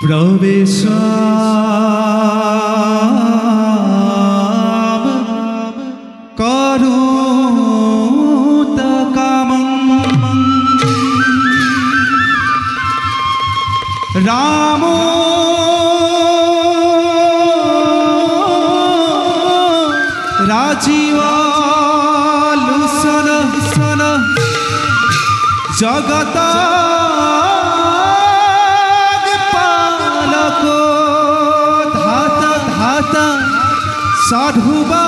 प्रवेशम करुतकामं रामो राजीवालुसन जगता पालको धाता धाता साधुबा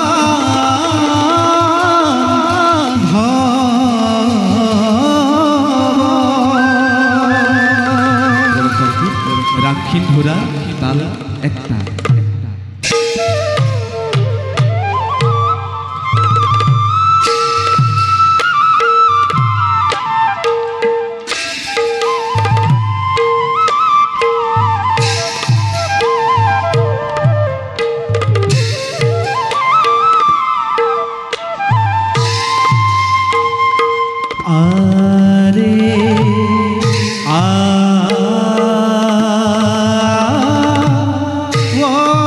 राखीन धुरा ताल एकता Whoa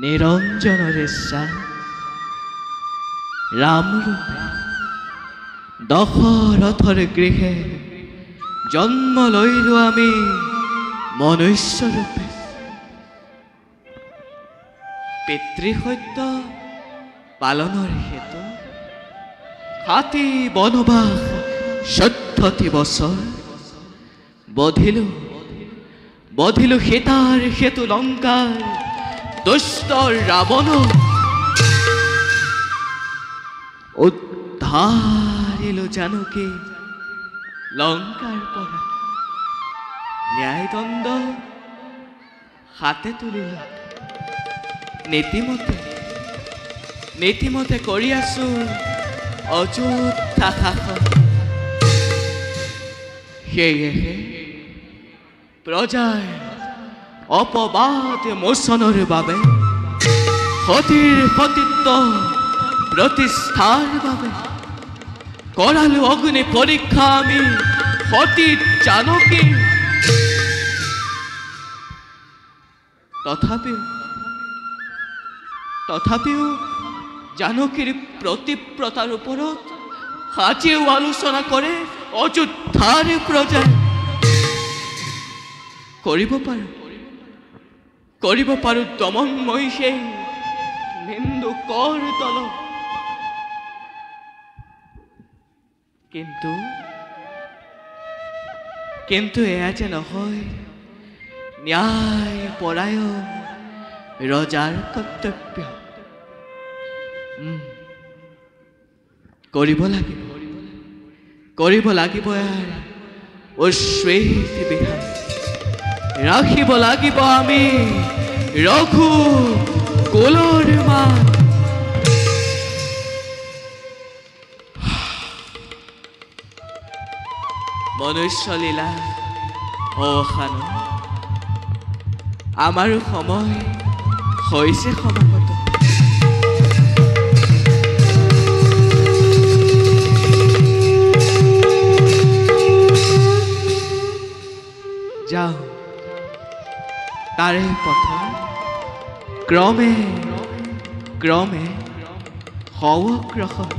নিৰঞ্জন ৰেচা ৰামৰূপে দশৰথৰ গৃহে জন্ম লৈলো আমি মনুষ্যৰূপে। পিতৃসত্য পালনৰ হেতু হাতী বনবাস 14টি বছৰ বধিলো সীতাৰ সেতু লংকাৰ দুষ্ট ৰাৱণ উদ্ধাৰিলো জানকী লংকাৰ পৰা। ন্যায়দণ্ড হাতে তুলিলো নীতিমতে কৰি আছো অযোধ্যা শাসন। সেয়েহে প্ৰজাৰ অপবাদ মোচনৰ বাবে সতীৰ সতীত্ব প্ৰতিষ্ঠাৰ বাবে কৰালো অগ্নি পৰীক্ষা আমি সতী জানকী। তথাপিও জানকীৰ প্ৰতিব্ৰতাৰ ওপৰত আজিও আলোচনা কৰে অযোধ্যাৰ প্ৰজাই। কৰিব পাৰো দমনময়ী সেই নিন্দুকৰ তলত। কিন্তু এয়া যে নহয় ন্যায় পৰায়ণ ৰজাৰ কৰ্তব্য। কৰিব লাগিব ইয়াৰ উচ্ছেদ বিধান। ৰাখিব লাগিব আমি ৰঘু কুলৰ মান। মনুষ্য লীলা অসান আমাৰো সময় হৈছে সমাগত। যাও তাৰে পথ ক্ৰমে সৱগ্ৰসৰ।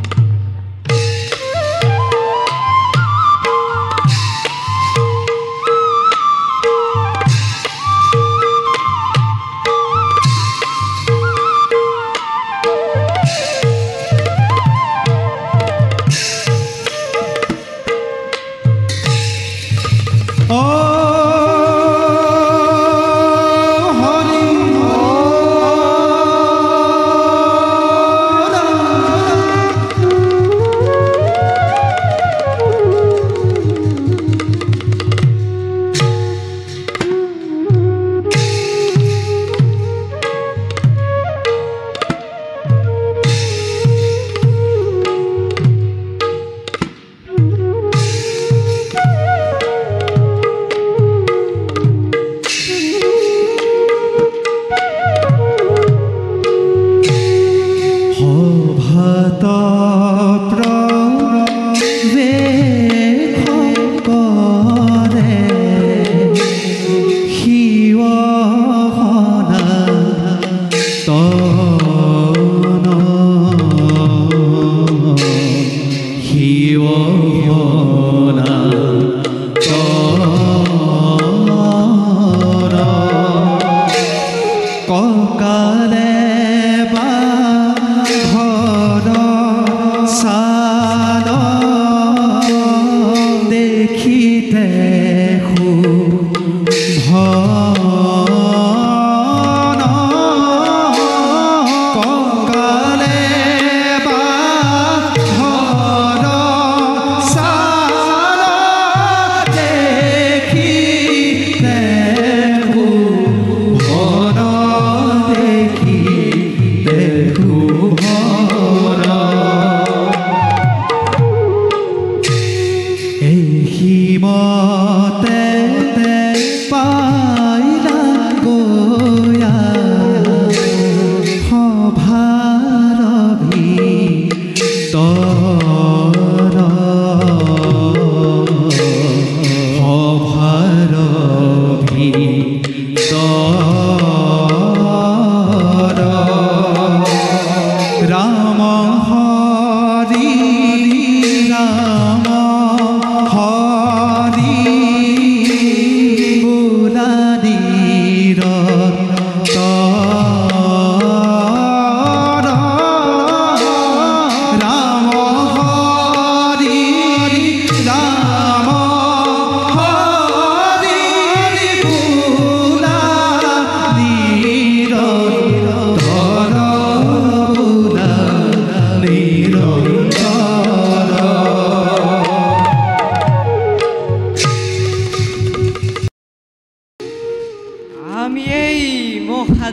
रा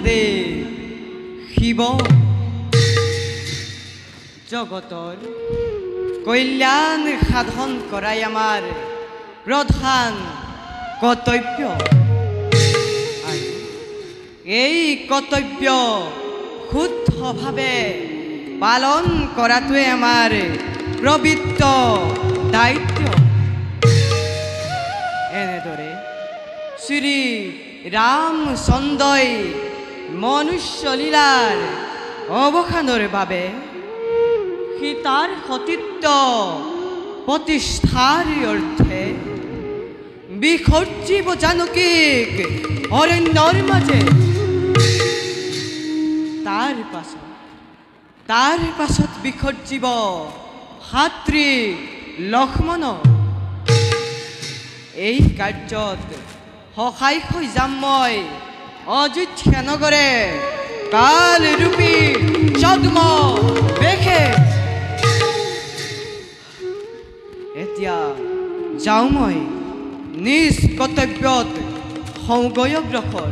মহাদেৱ শিৱ জগতৰ কল্যাণ সাধন কৰাই আমাৰ প্ৰধান কৰ্তব্য। আৰু এই কৰ্তব্য শুদ্ধভাৱে পালন কৰাটোৱে আমাৰ পবিত্ৰ দায়িত্ব। এনেদৰে শ্ৰী ৰামচন্দ্ৰই মনুষ্য লীলাৰ অৱসানৰ বাবে সীতাৰ সতীত্ব প্ৰতিষ্ঠাৰ অৰ্থে বিসৰ্জীব জানকীক অৰণ্যৰ মাজে তাৰ পাছত বিসৰ্জীব ভাতৃ লক্ষ্মণ এই কাৰ্যত সহায় হৈ যাম মই অযোধ্যা নগৰে কালৰূপী ছদ্ম বেশে। এতিয়া যাওঁ মই নিজ কৰ্তব্যত সংগয়গ্ৰসৰ।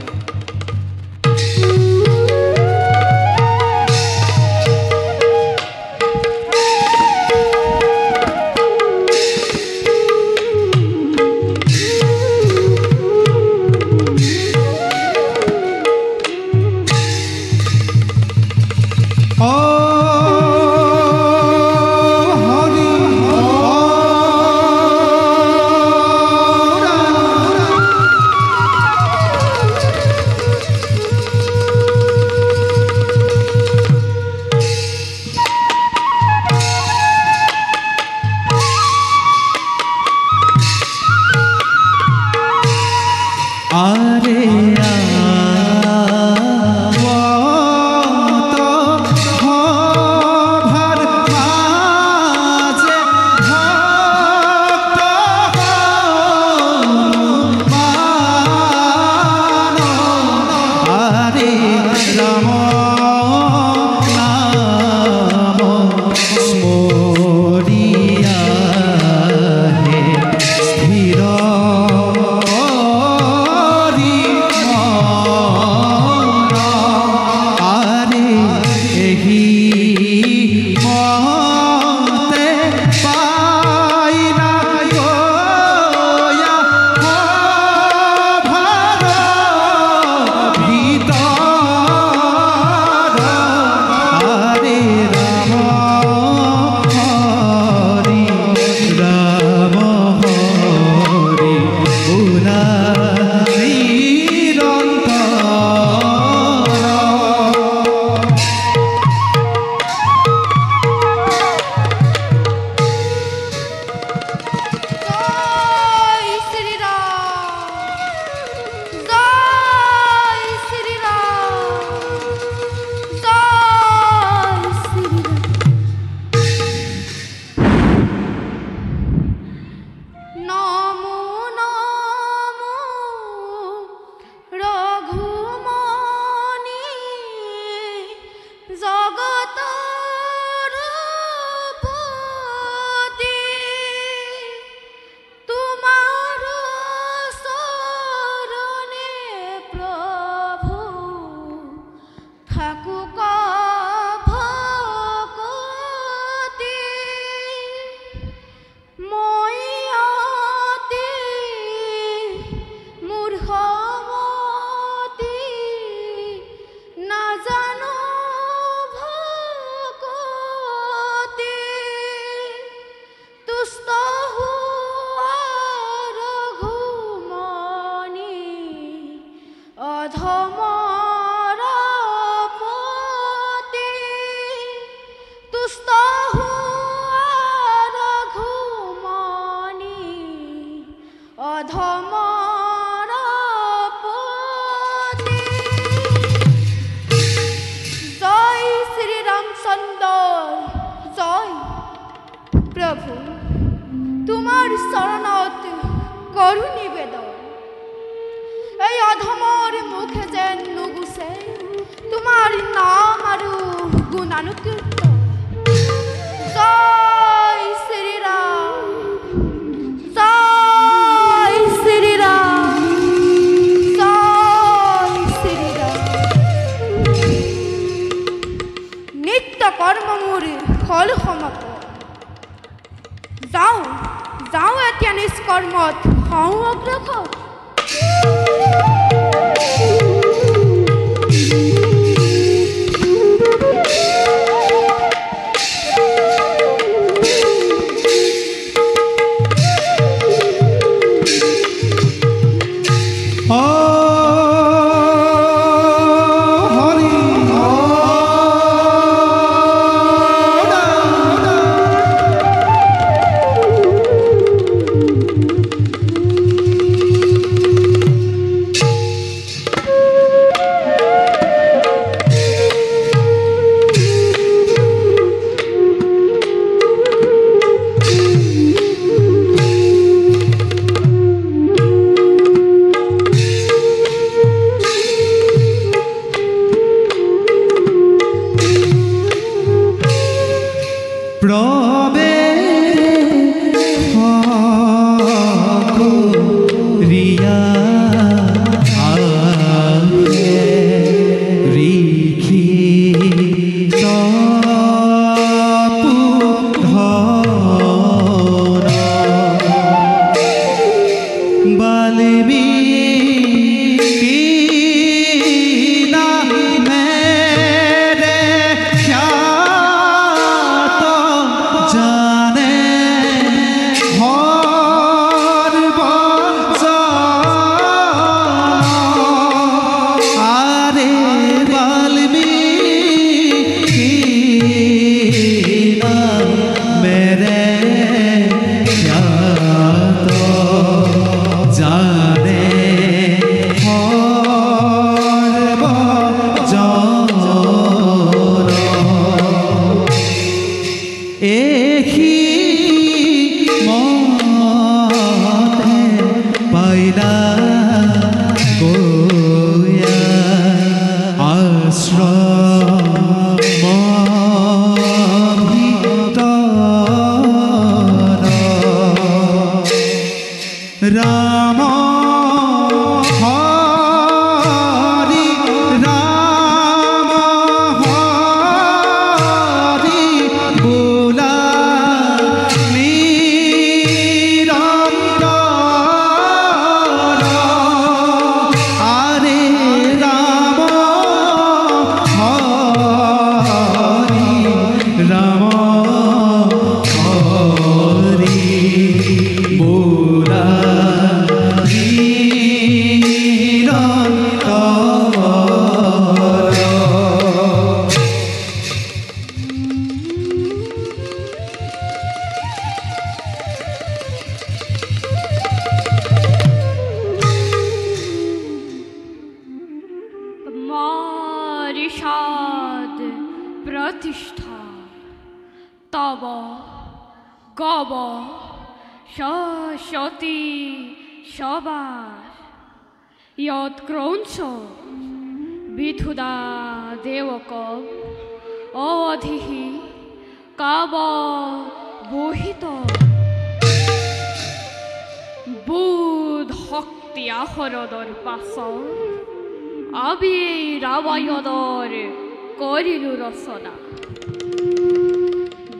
প্ৰেমত হওঁ অগ্ৰসৰ।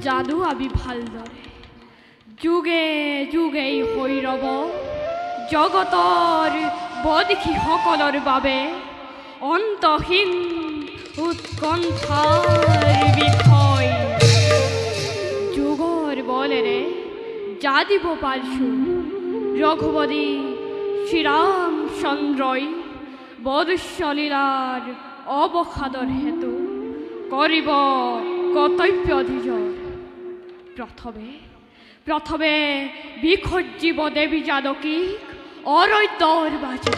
যাদু আমি ভালদৰে যুগে যুগে হৈ ৰব জগতৰ বদিখী সকলৰ বাবে অন্তহীন উৎকণ্ঠাৰ বিষয় যুগৰ বলেৰে যা দিব পাৰছো ৰঘুপতি শ্ৰীৰামচন্দ্ৰই বদুশ্বলীলাৰ অৱসাদৰ হেতু কৰিব কৰ্তব্য নিজৰ প্ৰথমে বিসৰ্জীব দেৱী জানকীক অৰণ্যৰ মাজত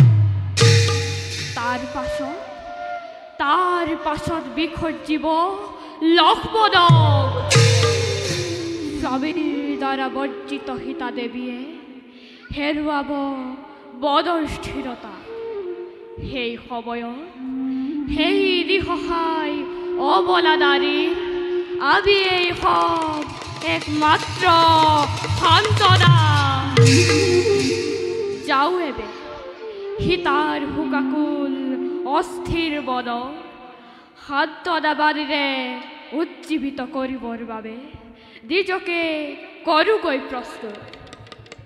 তাৰ পাছত বিসৰ্জীব লক্ষ্মণক স্বামীৰ দ্বাৰা বৰ্জিত সীতা দেৱীয়ে হেৰুৱাব বদৰ স্থিৰতা সেই সময়ত সেই নিসহায় অবলা নাৰীৰ আমি এই সব একমাত্ৰ সান্ত্বনা যাও এবে সীতাৰ হুকাকুল অস্থিৰ বন সান্ত্বনাবাণীৰে উজ্জীবিত কৰিবৰ বাবে নিজকে কৰোগৈ প্ৰস্তুত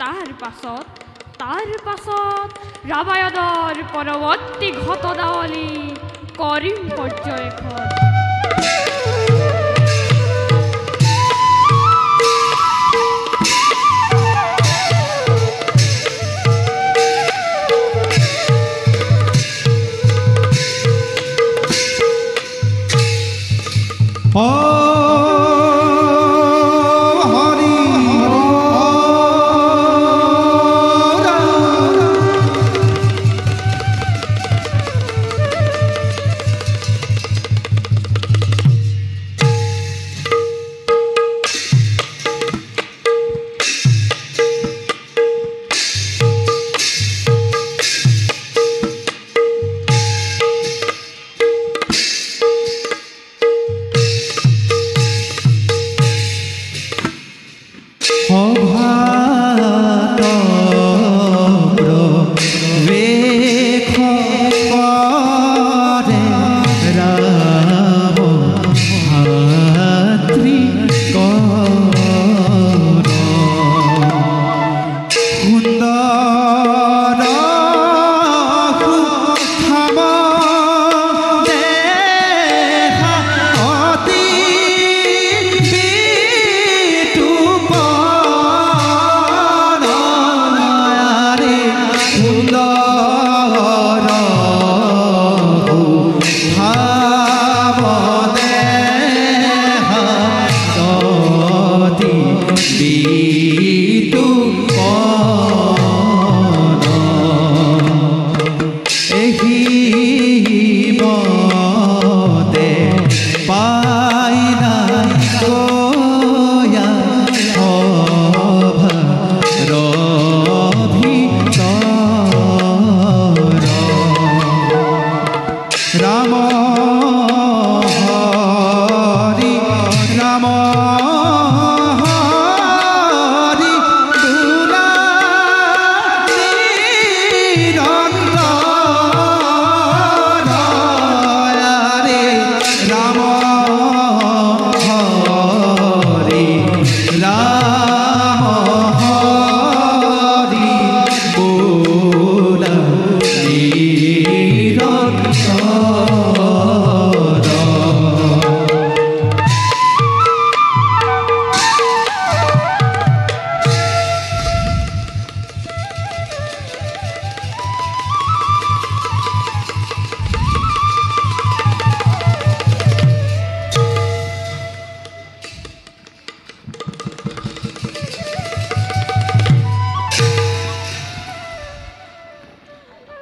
তাৰ পাছত ৰামায়ণৰ পৰৱৰ্তী ঘটনাৱলী কৰিম পৰ্যবেক্ষণ।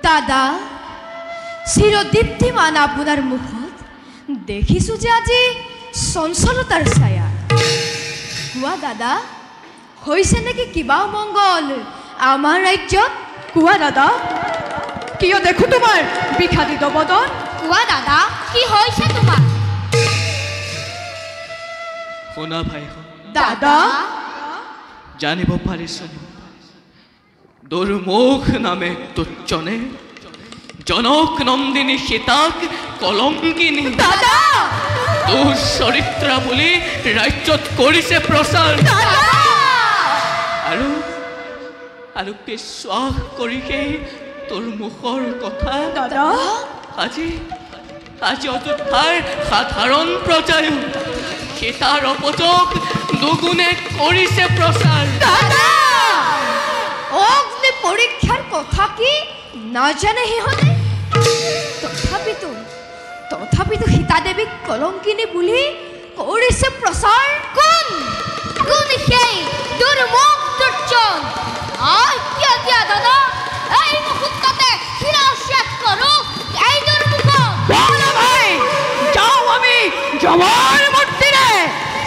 দাদা, চিৰদীপ্তিমান আপোনাৰ মুখত দেখিছোঁ যে আজি চঞ্চলতাৰ ছায়া। কোৱা দাদা, হৈছে নেকি কিবা মংগল আমাৰ ৰাজ্যত? কোৱা দাদা, কিয় দেখো তোমাৰ বিষাদিত বদন? কোৱা দাদা, কি হৈছে তোমাৰ? শুনা ভাইখন, দাদা, জানিব পাৰিছো দুৰ্মুখ নামে তুচ্ছনে জনক নন্দিনী সীতাক কলংকিনী দাদা, দুঃচৰিত্ৰা বুলি ৰাজ্যত কৰিছে প্ৰচাৰ। আৰু বিশ্বাস কৰিকে তোৰ মুখৰ কথা দাদা, আজি অযোধ্যাৰ সাধাৰণ প্ৰজায়ো সীতাৰ অপযোগ দুগুণে কৰিছে প্ৰচাৰ। দাদা, অগ্নি পৰীক্ষাৰ কথা কি নাজানে সিহঁতে? তথাপিতো সীতা দেৱীক কলংকিনী বুলি কৰিছে প্ৰচাৰ। কোন সেই দুৰ্মুখ দুৰ্জন? কিয় দিয়া দাদা, এই মুহূৰ্ততে শিৰাচ্ছেদ কৰো এই দুৰ্মুখক। ভাই, যাও আমি জমৰ মূৰ্তিৰে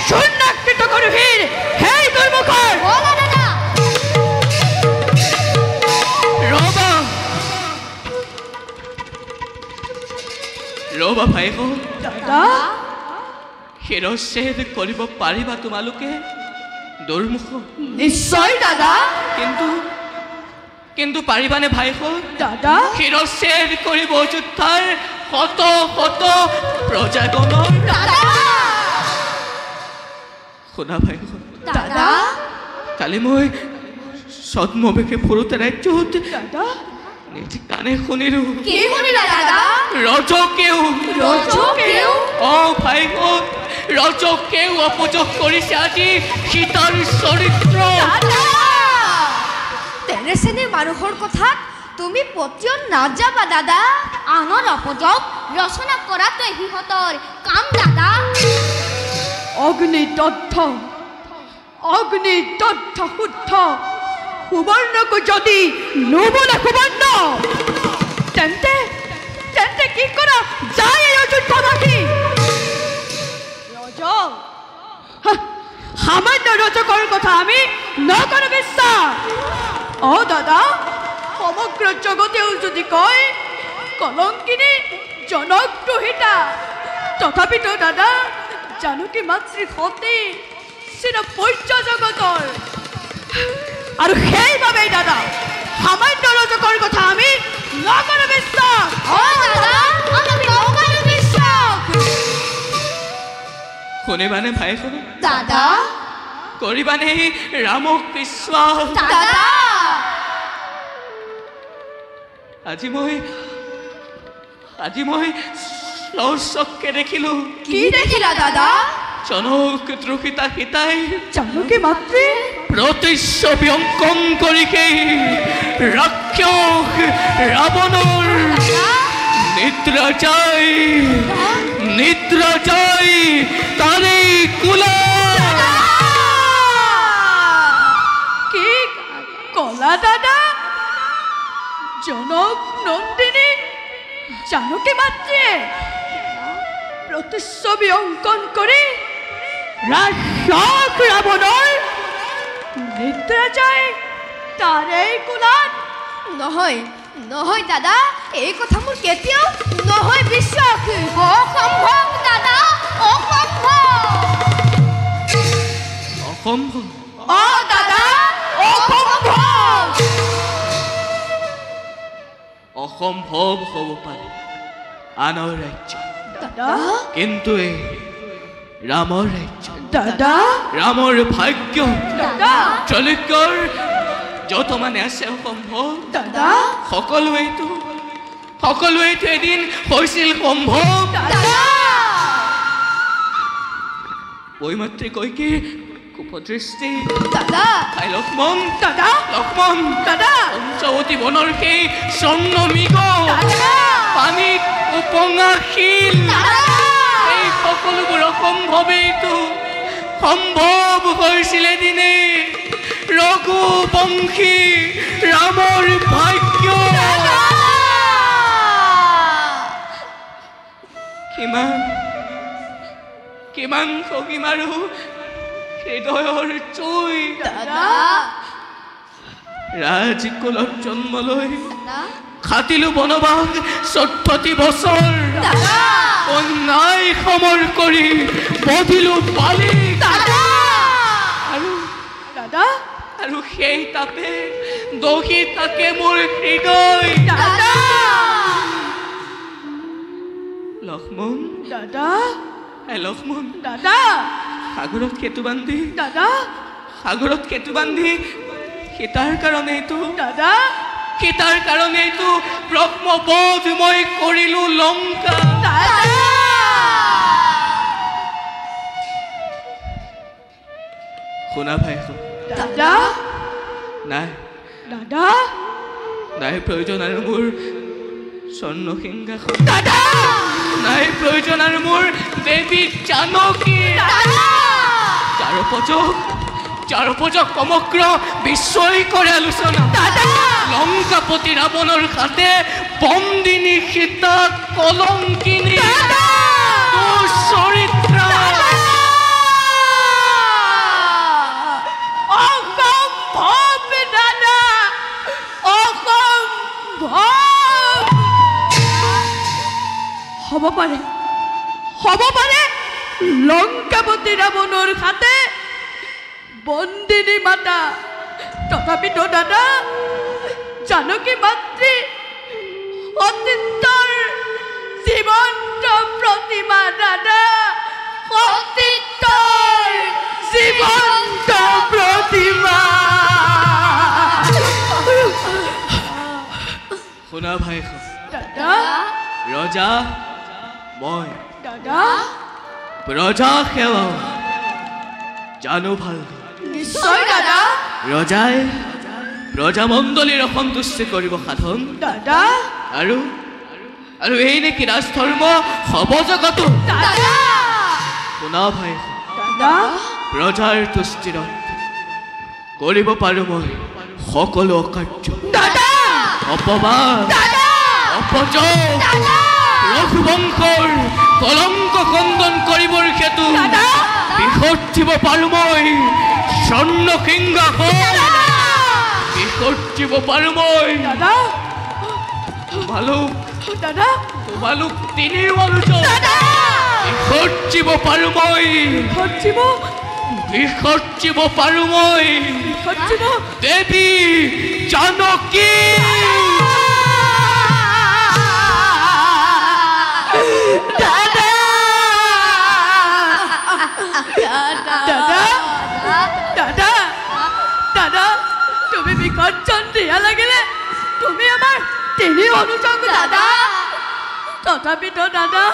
শূন্যাকৃত কৰো সেই দুৰ্মুখৰ। বলা দাদা। ৰবা ভাইখন, দাদা, শিৰচ্ছেদ কৰিব পাৰিবা তোমালোকে দুৰ্মুখ? নিশ্চয় দাদা। কিন্তু পাৰিবানে ভাইখন? দাদা, শিৰচ্ছেদ কৰিব অযোধ্যাৰ শত শত প্ৰজাগণৰ? দাদা, শুনা ভাইখন, দাদা, কালি মই ছদ্মবেশে ফুৰোতে ৰাজ্যত দাদা নিজ কাণে শুনিলো কি শুনিলা দাদা ৰজকেও ৰজকেও ভাইহঁত ৰজকেও অপযোগ কৰিছে আজি সীতাৰ চৰিত্ৰ দাদা তেনে শ্ৰেণীৰ মানুহৰ কথাত তুমি পতিয়ন নাযাবা দাদা আনৰ অপযোগ ৰচনা কৰাটোৱে সিহঁতৰ কাম দাদা অগ্নি দগ্ধ শুদ্ধ সুবৰ্ণকো যদি নুবোলে সুবৰ্ণ তেন্তে তেন্তে কি কৰা যায় এই অযোধ্যাবাসী ৰজক সামান্য ৰজকৰ কথা আমি নকৰো বিশ্বাস দাদা সমগ্ৰ জগতেও যদি কয় কলংকিনী জনক দুহিতা তথাপিতো দাদা জানকী মাতৃ সতী চিৰপৰ্য জগতৰ আৰু সেইবাবেই দাদা সামান্য ৰজকৰ কথা আমি নকৰো বিশ্বাস দাদা আমি নকৰো বিশ্বাস শুনিবানে ভাইখন দাদা কৰিবানে ৰামক বিশ্বাস দাদা আজি মই চক্ষে দেখিলো কি দেখিলা দাদা জনক দ্ৰুহিতা সীতাই জানকী মাতৃ প্ৰতিচ্ছবি অংকন কৰিকে ৰাক্ষস ৰাৱণৰ নিদ্ৰা যায় তাৰে কোলা কি কলা দাদা জনক নন্দিনী জানকী মাতৃয়ে প্ৰতিচ্ছবি অংকন কৰি ৰাক্ষস ৰাৱণৰ নিদ্ৰা যায় তাৰে কোলাত নহয় নহয় দাদা এই কথা মোৰ কেতিয়াও নহয় বিশ্বাস অসম্ভৱ দাদা অসম্ভৱ দাদা অসম্ভৱ হ'ব পাৰে আনৰ ৰাজ্য দাদা কিন্তু এই ৰামৰ ৰাজ্য দাদা ৰামৰ ভাগ্য দাদা ত্ৰৈলোক্যৰ যত মানে আছে অসম্ভৱ দাদা সকলোৱেতো এদিন হৈছিল সম্ভৱ দাদা ঐমাতৃ কৈকীৰ কুপদৃষ্টি দাদা ভাই লক্ষ্মণ দাদা দাদা পঞ্চৱতী বনৰ সেই স্বৰ্ণ মৃগ দাদা পানীত উপঙাশীল এই সকলোবোৰ অসম্ভৱেইতো সম্ভৱ হৈছিল এদিনে ৰঘুবংশী ৰামৰ ভাগ্য কিমান সখীম আৰু হৃদয়ৰ চুই দাদা ৰাজকুলত জন্ম লৈ খাটিলো বনবাস 14 বছৰ অন্যায় সমৰ কৰি বধিলো পালি আৰু সেই তাপে দোষী থাকে মোৰ হৃদয় লক্ষ্মণ দাদা লক্ষ্মণ দাদা সাগৰত কেতু বান্ধি দাদা সীতাৰ কাৰণেইতো দাদা সীতাৰ কাৰণেইতো ব্ৰহ্মবধ মই কৰিলো লংকা শুনা ভাই দাদা নাই দাদা নাই প্ৰয়োজন আৰু মোৰ স্বৰ্ণ সিংহাসন দাদা নাই প্ৰয়োজন আৰু মোৰ দেৱী জানকী যাৰ উপযোগ সমগ্ৰ বিশ্বই কৰে আলোচনা লংকাপতি ৰাৱণৰ হাতে বন্দিনী সীতা কলংকিনী চৰিত্ৰ হ'ব পাৰে লংকাপতি ৰাৱণৰ হাতে বন্দিনী মাতা তথাপিতো দাদা জানকী মাতৃ সতীত্বৰ জীৱন্ত প্ৰতিমা দাদা সতীত্বৰ জীৱন্ত প্ৰতিমা শুনা ভাইখন দাদা ৰজা মই দাদা ৰজা সেৱা জানো ভাল নিশ্চয় দাদা ৰজাই প্ৰজামণ্ডলীৰ অসন্তুষ্টি কৰিব সাধন দাদা আৰু আৰু এই নেকি ৰাজধৰ্ম সবজগতো দাদা শুনা ভাইখন দাদা প্ৰজাৰ তুষ্টিৰ কৰিব পাৰোঁ মই সকলো অকাৰ্য দাদা অপবাদ অপযোগ ৰঘুবংশৰ কলংক খণ্ডন কৰিবৰ হেতু বিসৰ্জিব পাৰোঁ মই স্বৰ্ণ সিংহাসন বিসৰ্জিব পাৰোঁ মই দাদা দাদা তোমালোক তিনিও অনুজন বিসৰ্জিব পাৰোঁ মই বিসৰ্জিব পাৰোঁ মই দেৱী জানকী দাদা দাদা দাদা দাদা তুমি বিসৰ্জন দিয়া লাগিলে তুমি আমাৰ তিনি অনুজক দাদা তথাপিতো দাদা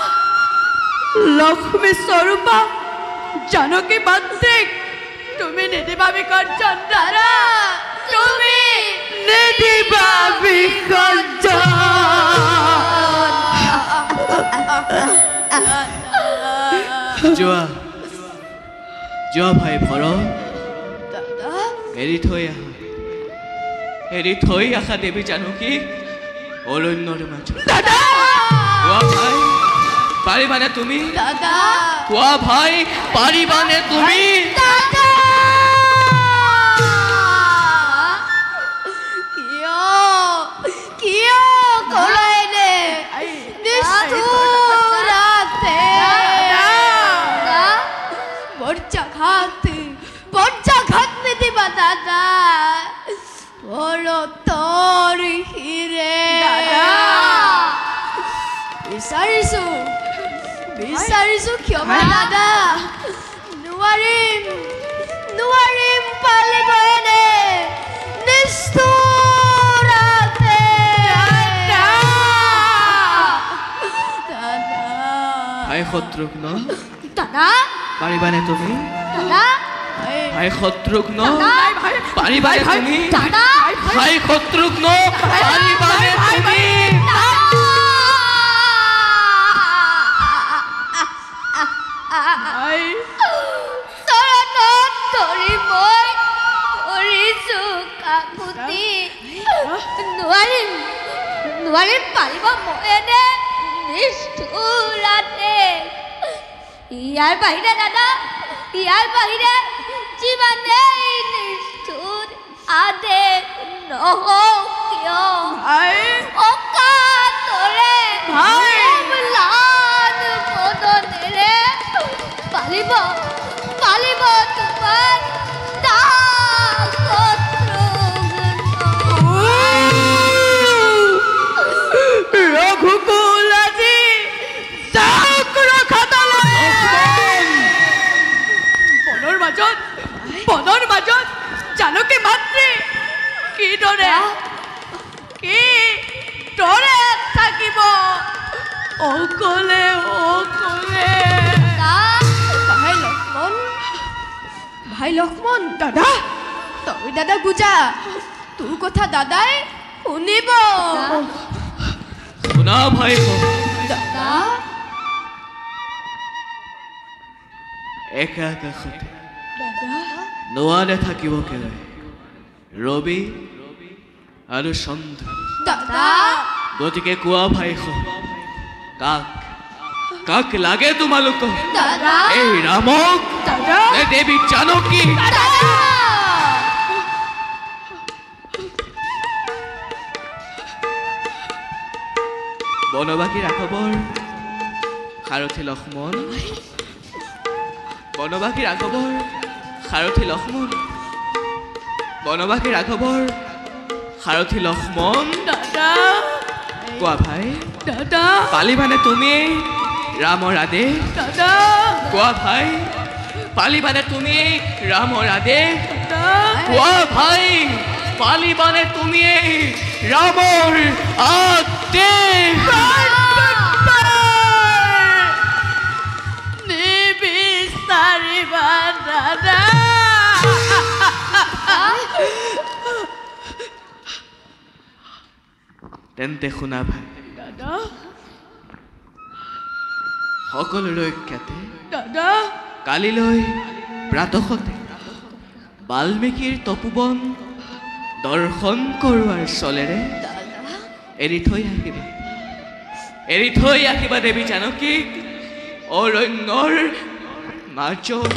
লক্ষ্মী স্বৰূপা জানকী মাতৃক তুমি নিদিবা বিসৰ্জন দাদা তুমি নিদিবা বিসৰ্জন যোৱা ভাই ভৰত এৰি থৈ আহা দেৱী জানকীক অৰণ্যৰ মাজত কোৱা ভাই পাৰিবানে তুমি কোৱা ভাই পাৰিবানে তুমি পৰ্যাঘাত নিদিবা দাদা ভৰতৰ হিৰে বিচাৰিছো ক্ষমা দাদা নোৱাৰিম পালিবনে নিষ্ঠুৰতে ভাই শত্ৰুঘ্ন দাদা পাৰিবানে তুমি দাদা ভাই শত্ৰুঘ্ন পাৰিবানে তুমি ভাই শত্ৰুঘ্ন পাৰিবানে তুমি চৰণত ধৰি মই কৰিছো কাকুতি নোৱাৰিম পাৰিব মই এনে নিষ্ঠুৰতে ইয়াৰ বাহিৰে দাদা ইয়াৰ বাহিৰে যিমানেই নিষ্ঠুৰ আদেশ নহওক কিয় অকাতৰে ম্লান বদনেৰে পালিব তোমাৰ ৰঘুকুল আজি যাওক ৰখাতলৈ বনৰ মাজত জানকী মাতৃ কিদৰে থাকিব অকলে ভাই লক্ষ্মণ দাদা তই দাদা বুজা তোৰ কথা দাদাই শুনিব শুনা ভাই দাদা একা কাষতে নোৱাৰে থাকিব কেলে ৰবি আৰু চন্দ্ৰ দাদা গতিকে কোৱা ভাই কাক লাগে তোমালোকক দাদা এই ৰামক নে দেৱী জানকী বনবাসী ৰাঘৱৰ সাৰথী লক্ষ্মণ বনবাসী ৰাঘৱৰ সাৰথী লক্ষ্মণ বনবাসী ৰাঘৱৰ সাৰথী লক্ষ্মণ দাদা কোৱা ভাই দাদা পালিবানে তুমি ৰামৰ আদেশ দাদা কোৱা ভাই পালিবানে তুমি ৰামৰ আদেশ দাদা কোৱা ভাই পালিবানে তুমি ৰামৰ আদেশ। নিবিচাৰিবা দাদা। তেন্তে শুনা ভাই, দাদা সকলোৰে জ্ঞাতে দাদা কালিলৈ প্ৰাতঃতে বাল্মীকিৰ তপোবন দৰ্শন কৰোৱাৰ চলেৰে এৰি থৈ আহিবা দেৱী জানকীক অৰণ্যৰ মাজত।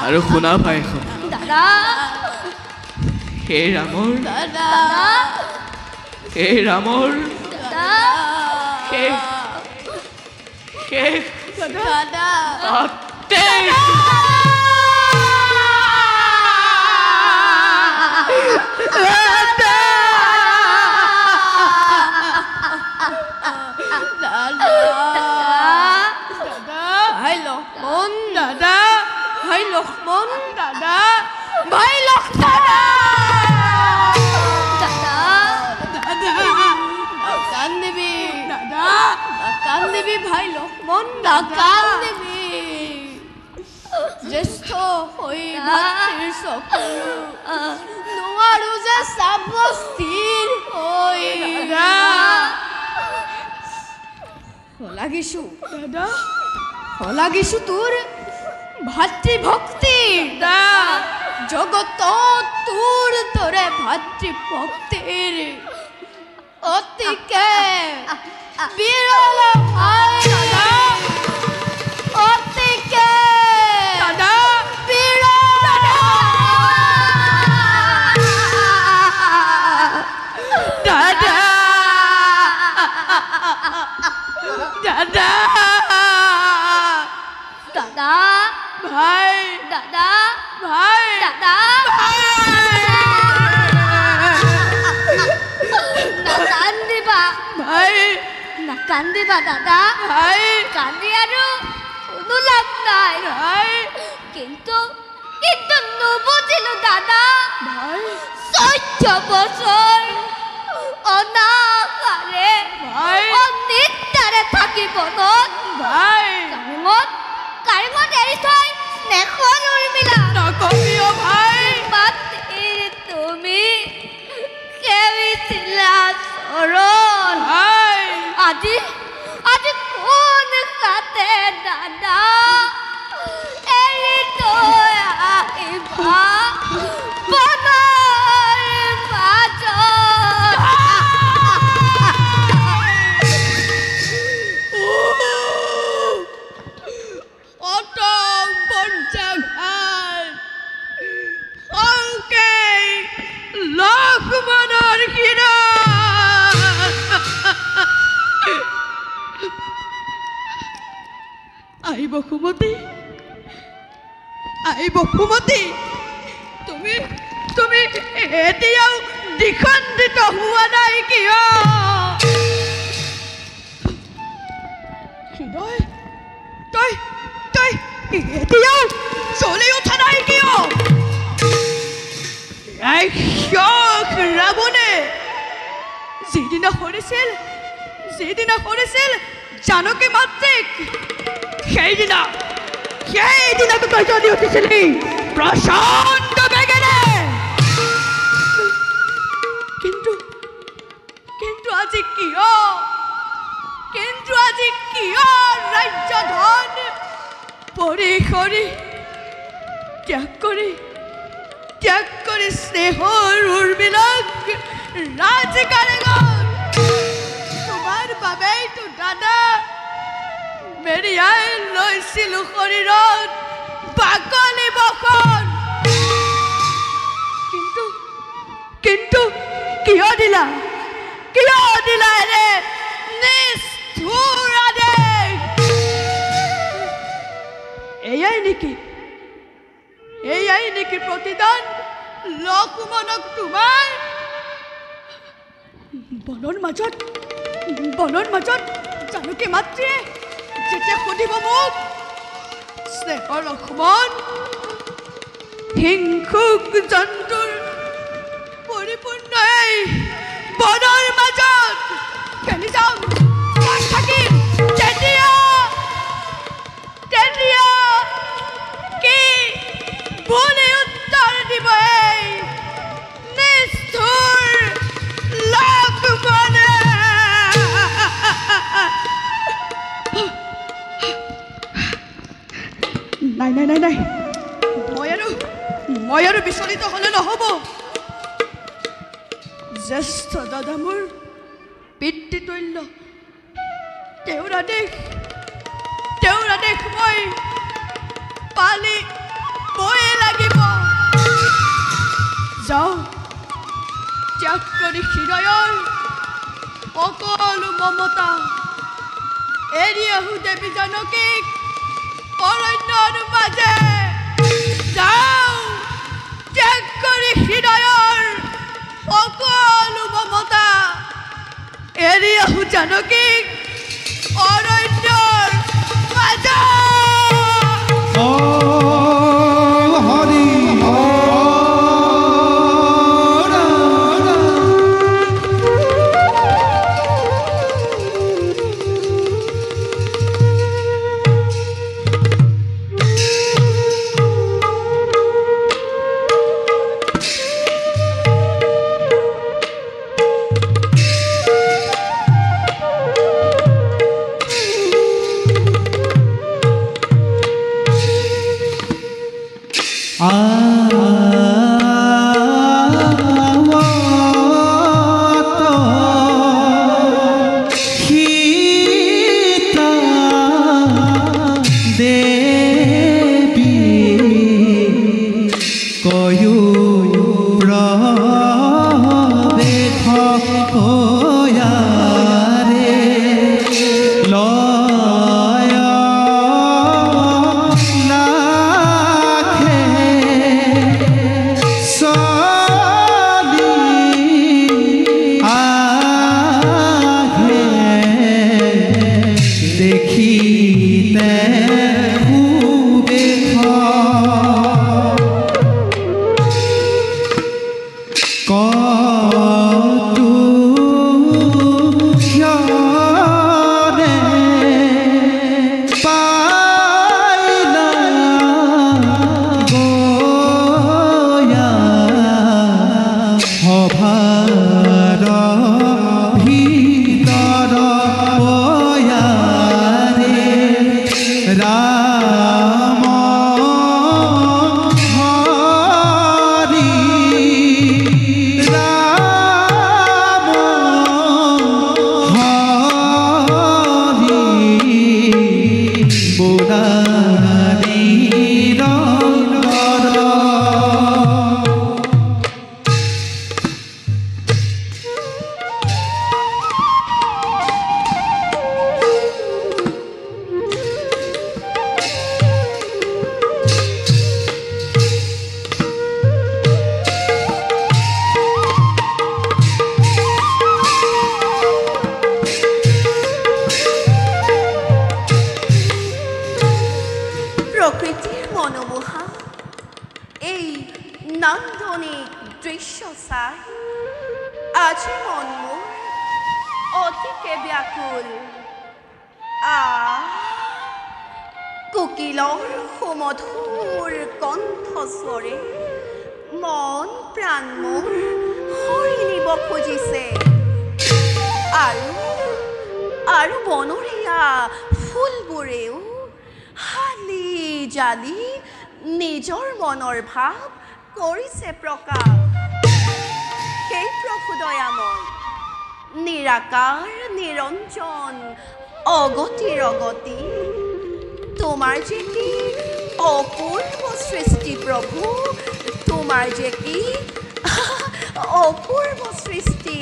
আৰু শুনা পাই সেই ৰামৰ আদেশ। ভাই লক্ষ্মণ দাদা ভাই লক্ষ্মণ দাদা ভাই লক্ষ্মণ কান্দিবি দাদা কান্দিবি ভাই লক্ষ্মণ না কান্দিবি জ্যেষ্ঠ হৈ ভাতৃৰ চকু নোৱাৰো যে চাব স্থিৰ হৈ লাগিছো দাদা লাগিছো তোৰ ভাতৃভক্তি জগত তোৰ দৰে ভাতৃভক্তিৰ অতিকে বিৰল ভাই অতিকে দাদা বিৰল দাদা দাদা দাদা ভাই দাদা ভাই দাদা নাকান্দিবা ভাই নাকান্দিবা দাদা ভাই কান্দি আৰু কোনো লাভ নাই ভাই কিন্তু কিন্তু নুবুজিলো দাদা ভাই 14 বছৰ অনাহাৰে ভাই অনিদ্ৰাৰে থাকি বনত ভাই কাৰিমত এৰি থৈ স্নেহৰ উৰ্মিলা নকবি অ ভাই মাতৃৰ তুমি কেবিছিলা চৰণ ভাই আজি আজি কোন খাতে দাদা এৰি থৈ আহিবা বনৰ মাজত অটম পঞ্চঘাট অংকেই লক্ষ্মণৰ কিৰা আহিব সুমতি তুমি তুমি এতিয়াও দ্বিখণ্ডিত হোৱা নাই কিয়? হৃদয় তই তই এতিয়াও চলি উঠা নাই কিয়? ৰাৱণে যিদিনা সৰিছিল জানকী মাতৃক সেইদিনা তই জ্বলি উঠিছিলি প্ৰচণ্ড বেগেৰে। কিন্তু আজি কিয় ৰাজ্য ধন পৰিসৰি ত্যাগ কৰি স্নেহৰ উৰ্মিলাক ৰাজকাৰেঙত তোমাৰ বাবেইতো দাদা মেৰিয়াই লৈছিলো শৰীৰত বাকলি বখন। কিন্তু কিয় দিলা এনে নিষ্ঠুৰ আদেশ? এয়াই নেকি প্ৰতিদান লক্ষ্মণক তোমাৰ? বনৰ মাজত জানকী মাতৃয়ে যেতিয়া সুধিব মোক স্নেহৰ লক্ষ্মণ হিংসুক জন্তুৰ পৰিপূৰ্ণ এই বনৰ মাজত খেলি যাম থাকিম তেতিয়া কি ভুলে উত্তৰ দিব এই নিষ্ঠুৰ লক্ষ্মণে নাই নাই নাই নাই মই আৰু বিচলিত হ'লে নহ'ব জ্যেষ্ঠ দাদা মোৰ পিতৃতুল্য তেওঁৰ আদেশ মই পালি বয়ে লাগিব যাওঁ ত্যাগ কৰি হৃদয়ৰ সকলো মমতা এৰি আহোঁ দেৱী জানকীক অৰণ্যৰ মাজে যাওঁ ত্যাগ কৰি হৃদয়ৰ সকলো মমতা এৰি আহোঁ জানকীক অৰণ্যৰ মাজে হৰি কোকিলৰ সুমধুৰ কণ্ঠস্বৰে মন প্ৰাণ মোৰ হৰি নিব খুজিছে আৰু বনৰীয়া ফুলবোৰেও হালি জালি নিজৰ মনৰ ভাৱ কৰিছে প্ৰকাশ সেই প্ৰভু দয়াময় নিৰাকাৰ নিৰঞ্জন অগতিৰ অগতি তোমাৰ যে কি অপূৰ্ব সৃষ্টি প্ৰভু তোমাৰ যে কি অপূৰ্ব সৃষ্টি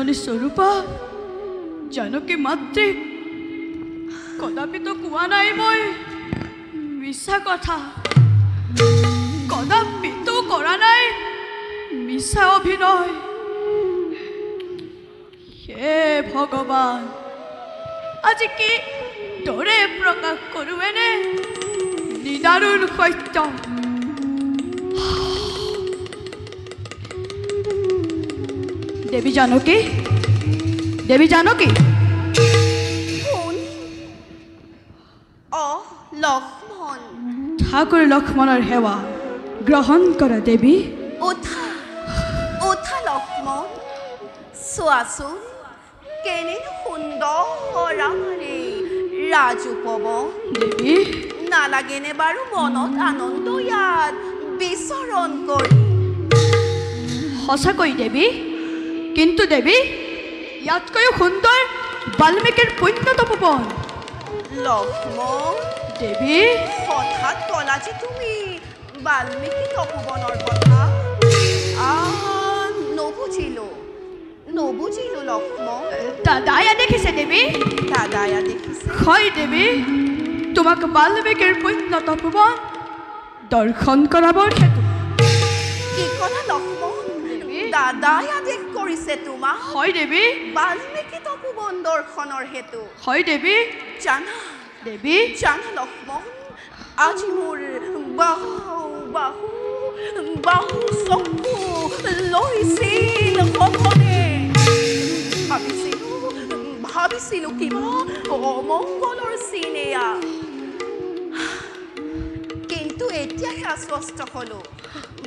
জননী স্বৰূপা জানকী মাতৃক কদাপিতো কোৱা নাই মই মিছা কথা কদাপিতো কৰা নাই মিছা অভিনয় হে ভগৱান আজি কি দৰে প্ৰকাশ কৰোঁ এনে নিদাৰুণ সত্য দেৱী জানকী কোন লক্ষ্মণ ঠাকুৰ লক্ষ্মণৰ সেৱা গ্ৰহণ কৰা দেৱী উঠা উঠা লক্ষ্মণ চোৱাচোন কেনে সুন্দৰ আমাৰে ৰাজুপৱন দেৱী নালাগেনে বাৰু মনত আনন্দ ইয়াত বিচৰণ কৰি সঁচাকৈ দেৱী কিন্তু দেৱী ইয়াতকৈও সুন্দৰ বাল্মীকিৰ পুণ্য তপোবন লক্ষ্মণ দেৱী হঠাৎ ক'লা যে তুমি বাল্মীকি তপোবনৰ কথা নবুজিলো লক্ষ্মণ দাদায়া দেখিছে দেৱী দাদায়া দেখিছে হয় দেৱী তোমাক বাল্মীকিৰ পুণ্য তপোবন দৰ্শন কৰাবৰ হেতু কি ক'লা লক্ষ্মণ দাদাই আদেশ কৰিছে তোমাক হয় দেৱী বাল্মীকি তপোবন দৰ্শনৰ হেতু হয় দেৱী জানা দেৱী জানা লক্ষ্মণ আজি মোৰ বাহু চকু লৈছিল সঘনে ভাবিছিলো কিবা অমংগলৰ চিন এয়া কিন্তু এতিয়াহে আশ্বস্ত হলো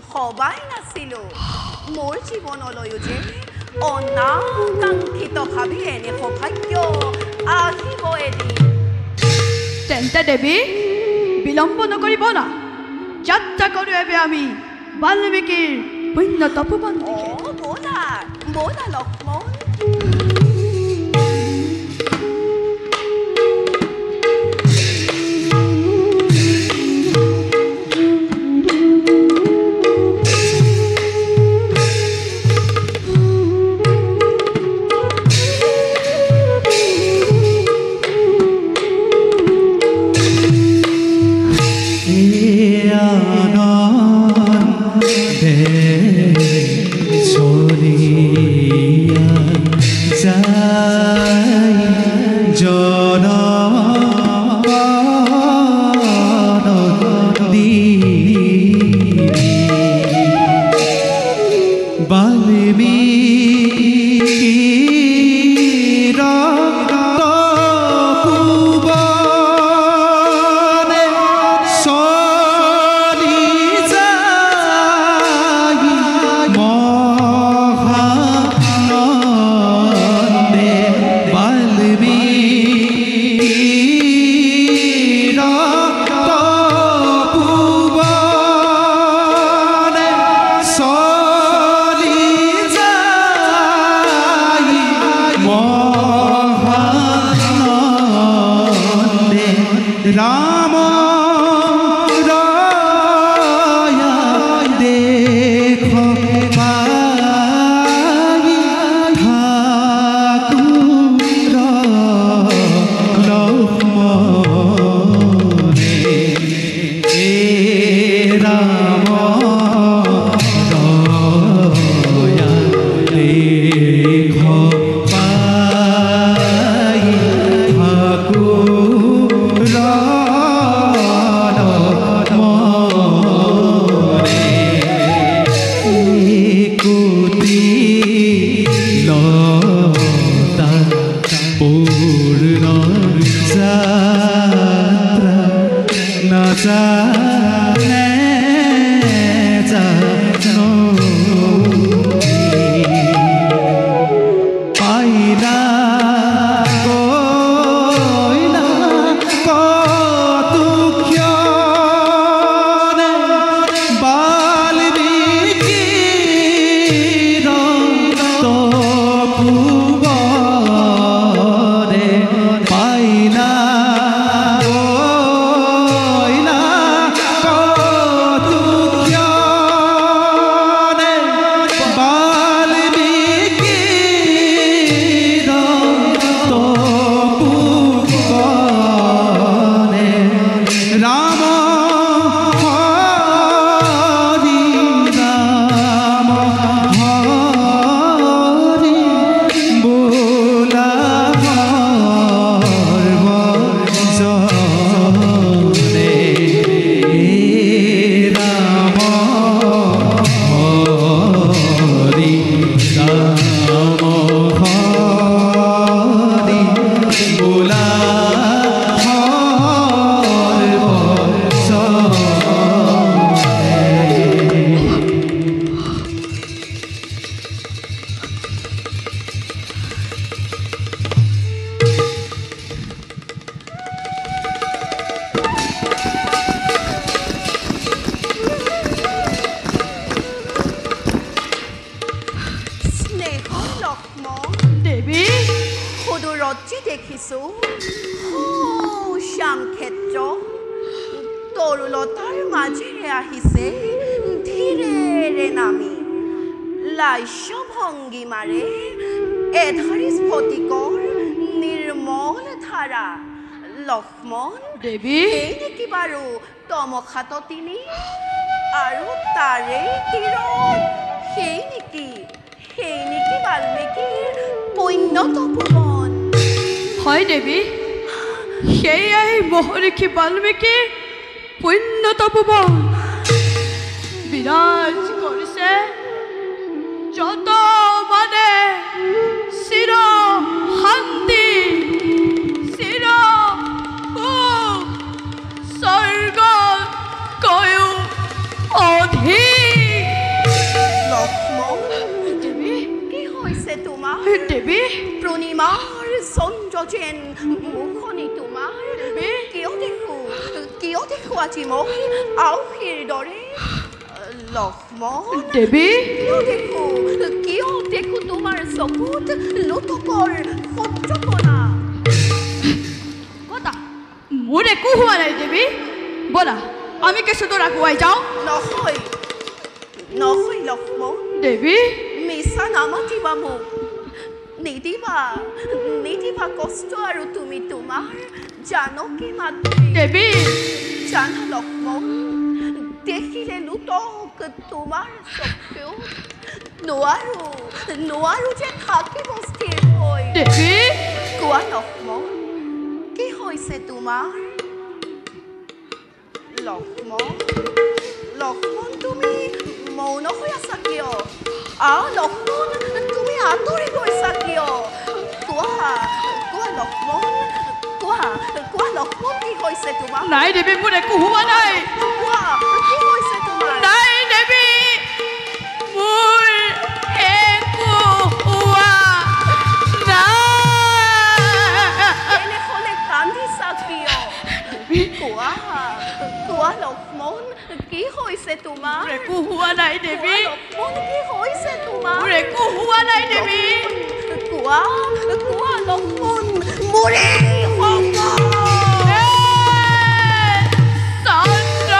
ভবাই নাছিলো মোৰ জীৱনলৈও যে অনাকাংক্ষিতভাৱে এনে সৌভাগ্য আহিব এদিন তেন্তে দেৱী বিলম্ব নকৰি বলা যাত্ৰা কৰোঁ এবে আমি বাল্মীকিৰ পুণ্য তপোবন বলা বলা লক্ষ্মণ সদূৰত যে দেখিছো শ্যামক্ষেত্ৰ তৰুলতাৰ মাজেৰে আহিছে ধীৰেৰে নামি লাস্য ভংগীমাৰে এধাৰি স্ফটিকৰ নিৰ্মল ধাৰা লক্ষ্মণ দেৱী এই নেকি বাৰু তমখাততিনী আৰু তাৰে তীৰত সেই নেকি বাল্মীকিৰ পুণ্য তপোবন হয় দেৱী সেয়াই মহৰ্ষি বাল্মীকি পুণ্য তপোবন বিৰাজ কৰিছে যত মানে চিৰ শান্তি চিৰ সুখ স্বৰ্গ কয়ো অধিক লক্ষ্মণ দেৱী কি হৈছে তোমাৰ দেৱী প্ৰণিমাৰ চন্দ্ৰ যেন মুখনি তোমাৰ কিয় দেখো আজি মই আউসীৰ দৰে লক্ষ্মণ দেৱী কিয় দেখো তোমাৰ চকুত লোটকৰ সূত্ৰকণা কতা মোৰ একো হোৱা নাই দেৱী ব'লা আমি কেঁচুটোৰ আগুৱাই যাওঁ নহয় লক্ষ্মণ দেৱী মিছা নামাতিবা মোক নিদিবা কষ্ট আৰু তুমি তোমাৰ জানকী মাতৃ দেৱী জানা লক্ষ্মণ দেখিলে লোটক তোমাৰ চকুত নোৱাৰো যে থাকিব স্থিৰ হৈ দেৱী কোৱা লক্ষ্মণ কি হৈছে তোমাৰ লক্ষ্মণ তুমি মৌন হৈ আছা কিয় লক্ষ্মণ তুমি আঁতৰি গৈছা কিয় কোৱা লক্ষ্মণ কোৱা লক্ষ্মণ কি হৈছে তোমাৰ নাই দেৱী মোৰ একো হোৱা নাই কোৱা কি হৈছে তোমাৰ নাই দেৱী মোৰ একো হোৱা নাই এনেহ'লে কান্দিছা কিয় কোৱা লক্ষ্মণ কি হৈছে তোমাৰ মোৰ একো হোৱা নাই দেৱী লক্ষ্মণ কি হৈছে তোমাৰ মোৰ একো হোৱা নাই দেৱী কোৱা লক্ষ্মণ মোৰে হ'ব চন্দ্ৰ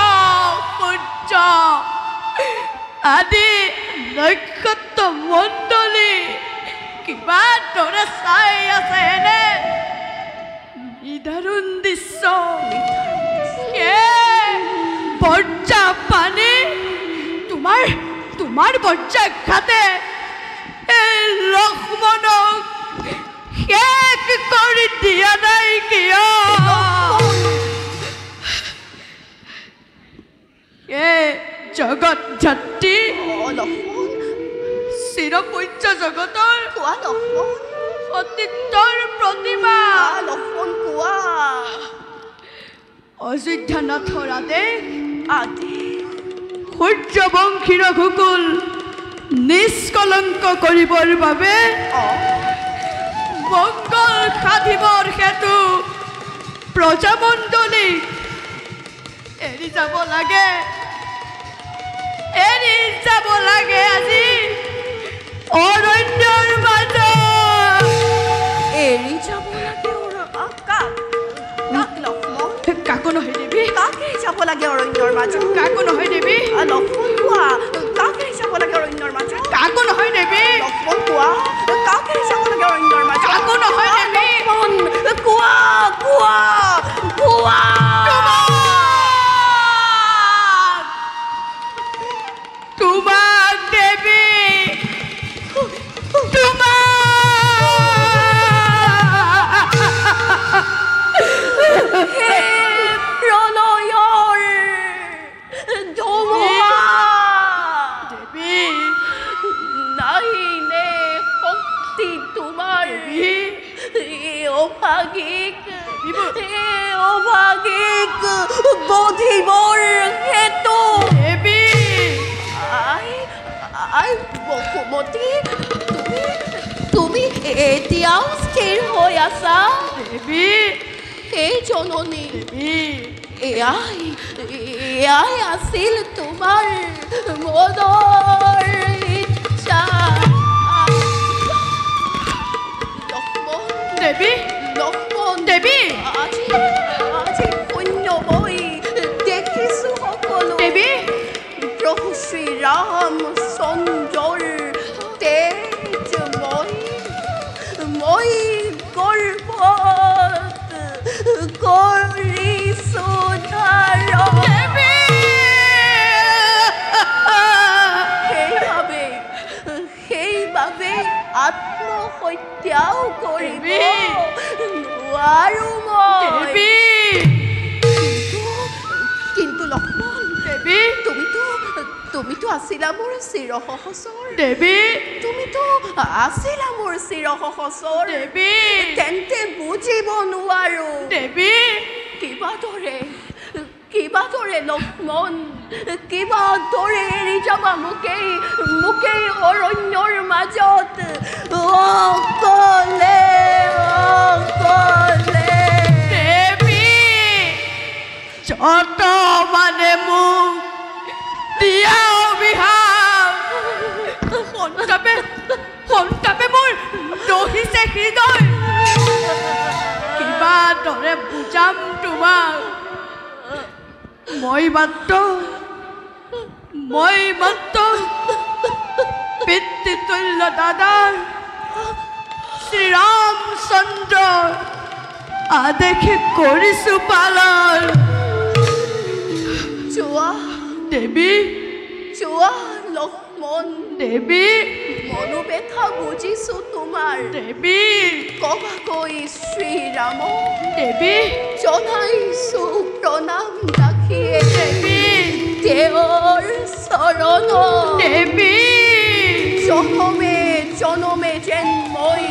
সূৰ্য আদি নক্ষত্ৰ মণ্ডলী কিবা দৰে চাই আছে এনে নিদাৰুণ দৃশ্য বৰ্জা পানী তোমাৰ বৰ্জাঘাতে এই লক্ষ্মণক শেষ কৰি দিয়া নাই কিয় জগত যাত্ৰী লক্ষ্মণ চিৰপূজ্য জগতৰ কোৱা লক্ষ্মণ সতীত্বৰ প্ৰতিমা লক্ষ্মণ কোৱা অযোধ্যানাথৰ আদেশ আদি সূৰ্যবংশী ৰঘুকুল নিষ্কলংক কৰিবৰ বাবে মংগল সাধিবৰ হেতু প্ৰজামণ্ডলীক এৰি যাব লাগে আজি অৰণ্যৰ মাজত এৰি যাব লাগে কাক লক্ষ্মণ কাকো নহয় দেৱী কাক এৰি যাব লাগে অৰণ্যৰ মাজত কাকো নহয় দেৱী লক্ষ্মণ কোৱা কাক এৰি যাব লাগে অৰণ্যৰ মাজত কাকো নহয় দেৱী লক্ষ্মণ কোৱা কাক এৰি যাব লাগে অৰণ্যৰ মাজত কাকো নহয় দেৱী কোৱা তোমাক দেৱী প্ৰলয়ৰ ধুমুহা দেৱী নাই নে শক্তি তোমাৰ অভাগিক বধিবৰ হেতু দেৱী আই বসুমতী তুমি এতিয়াও স্থিৰ হৈ আছা দেৱী এই জননী দেৱী এয়াই আছিল তোমাৰ মনৰ ইচ্ছা লক্ষ্মণ দেৱী লক্ষ্মণ দেৱী আজি পুণ্য মই দেখিছো সকলো দেৱী প্ৰভু শ্ৰীৰাম চন্দ্ৰৰ তেজ মই গৰ্ভত কৰিছো সেইবাবে আত্মহত্যাও কৰিব নোৱাৰো মই কিন্তু লক্ষ্মণ দেৱী তুমিতো আছিলা মোৰ চিৰসহচৰ দেৱী তুমিতো আছিলা মোৰ চিৰসহচৰ দেৱী তেন্তে বুজিব নোৱাৰো দেৱী কিবা দৰে লক্ষ্মণ কিবা দৰে এৰি যাবা মোকেই অৰণ্যৰ মাজত অকলে দেৱী যত মানে মোক দিয়া অভিশাপ সন্তাপে মোৰ দহিছে হৃদয় কিবা দৰে বুজাম তোমাক মই মাত্ৰ পিতৃতুল্য দাদাৰ শ্ৰীৰামচন্দ্ৰ আদেশে কৰিছো পালন দেৱী লক্ষ্মণ দেৱী মনোবেথা বুজিছো তোমাৰ দেৱী কবাকৈ শ্ৰীৰাম দেৱী জনাইছো প্ৰণাম ৰাখিয়ে দেৱী তেওঁৰ চৰণ দেৱী জনমে যেন মই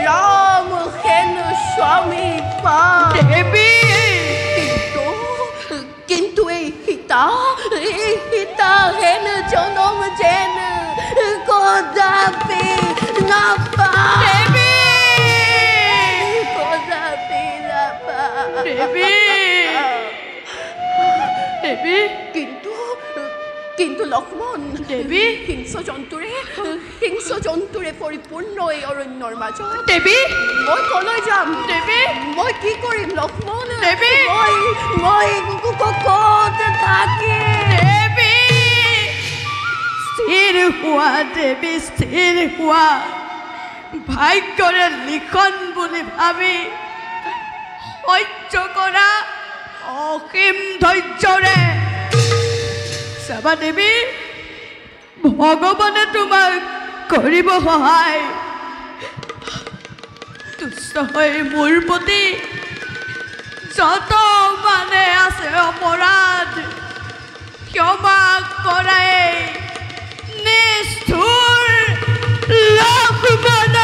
ৰাম হেন স্বামী পাম দেৱী কিন্তু এই সীতা হেন জনম যেন কদাপি নাপাম কদাপি নাপাম দেৱী কিন্তু লক্ষ্মণ দেৱী হিংস্ৰ জন্তুৰে পৰিপূৰ্ণ এই অৰণ্যৰ মাজত দেৱী মই কলৈ যাম দেৱী মই কি কৰিম লক্ষ্মণ দেৱী মই ক'ত থাকিম স্থিৰ হোৱা দেৱী স্থিৰ হোৱা ভাগ্যৰে লিখন বুলি ভাবি সহ্য কৰা অসীম ধৈৰ্যৰে চাবা দেৱী ভগৱানে তোমাক কৰিব সহায় তুষ্ট হৈ মোৰ প্ৰতি যত মানে আছে অপৰাধ ক্ষমা কৰাই নিষ্ঠুৰ লক্ষ্মণ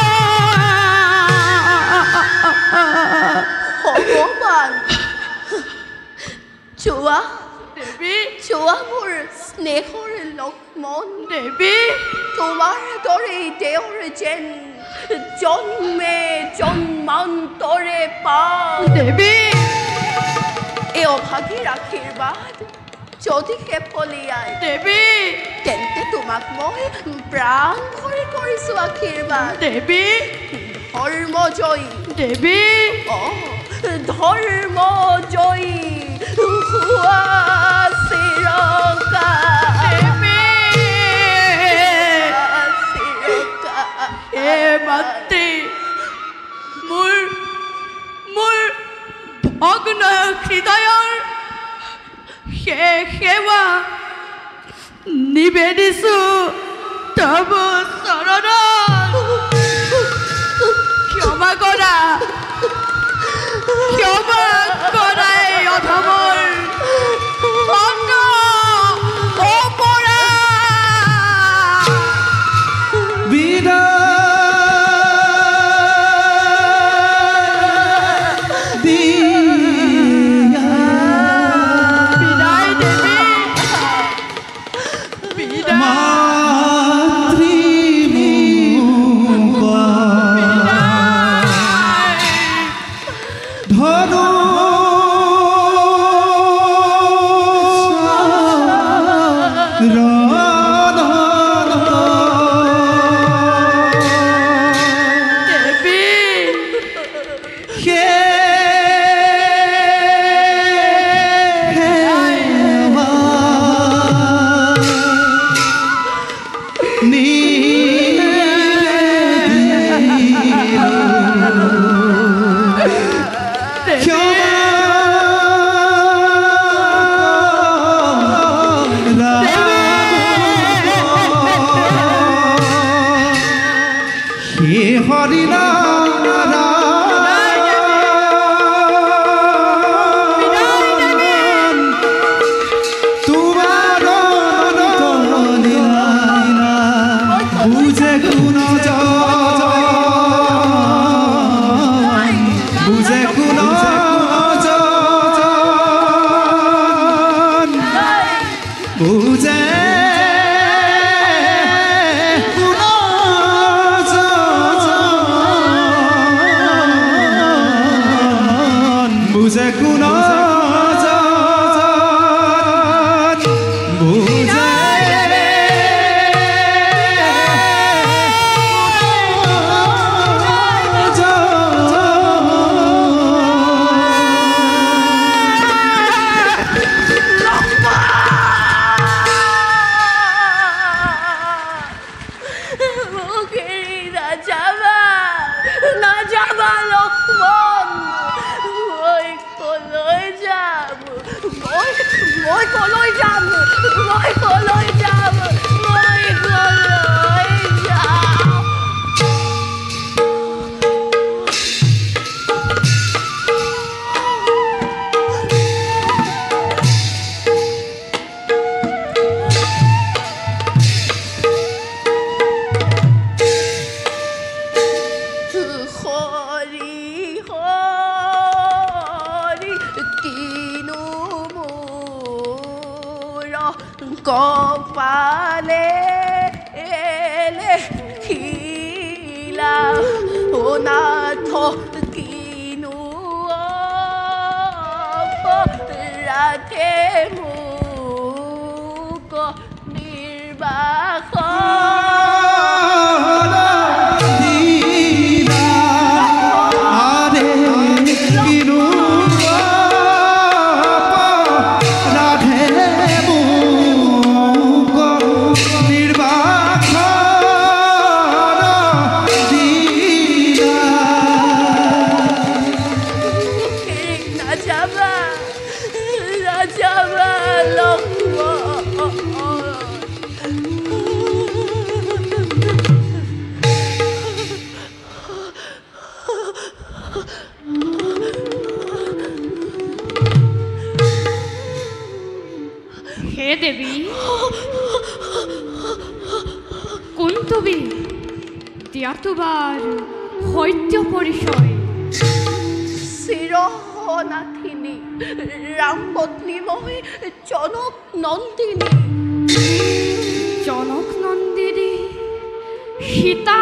ভগৱান দেৱী মোৰ স্নেহৰ লক্ষ্মণ দেৱী তোমাৰ দৰে দেওৰ যেন জন্মে জন্মান্তৰে পাম দেৱী এই অভাগীৰ আশীৰ্বাদ যদিহে ফলিয়াই দেৱী তেন্তে তোমাক মই প্ৰাণ ভৰি কৰিছো আশীৰ্বাদ দেৱী ধৰ্মজয়ী দেৱী ধৰ্মজয়ী হোৱা হে মাতৃ মোৰ ভগ্ন হৃদয়ৰ সেৱা নিবেদিছো তব চৰণত ক্ষমা কৰা এই অধমৰ বুজে কোন বুজে কপালে খিলা অনাথ কিনু ৰাখে মোক নিৰ্বাস হে দেবী কুন্তবী দিয়া তোমাৰ সত্য পৰিচয় চিৰনাথিনী ৰামপত্নী মই জনক নন্দিনী জনক নন্দিনী সীতা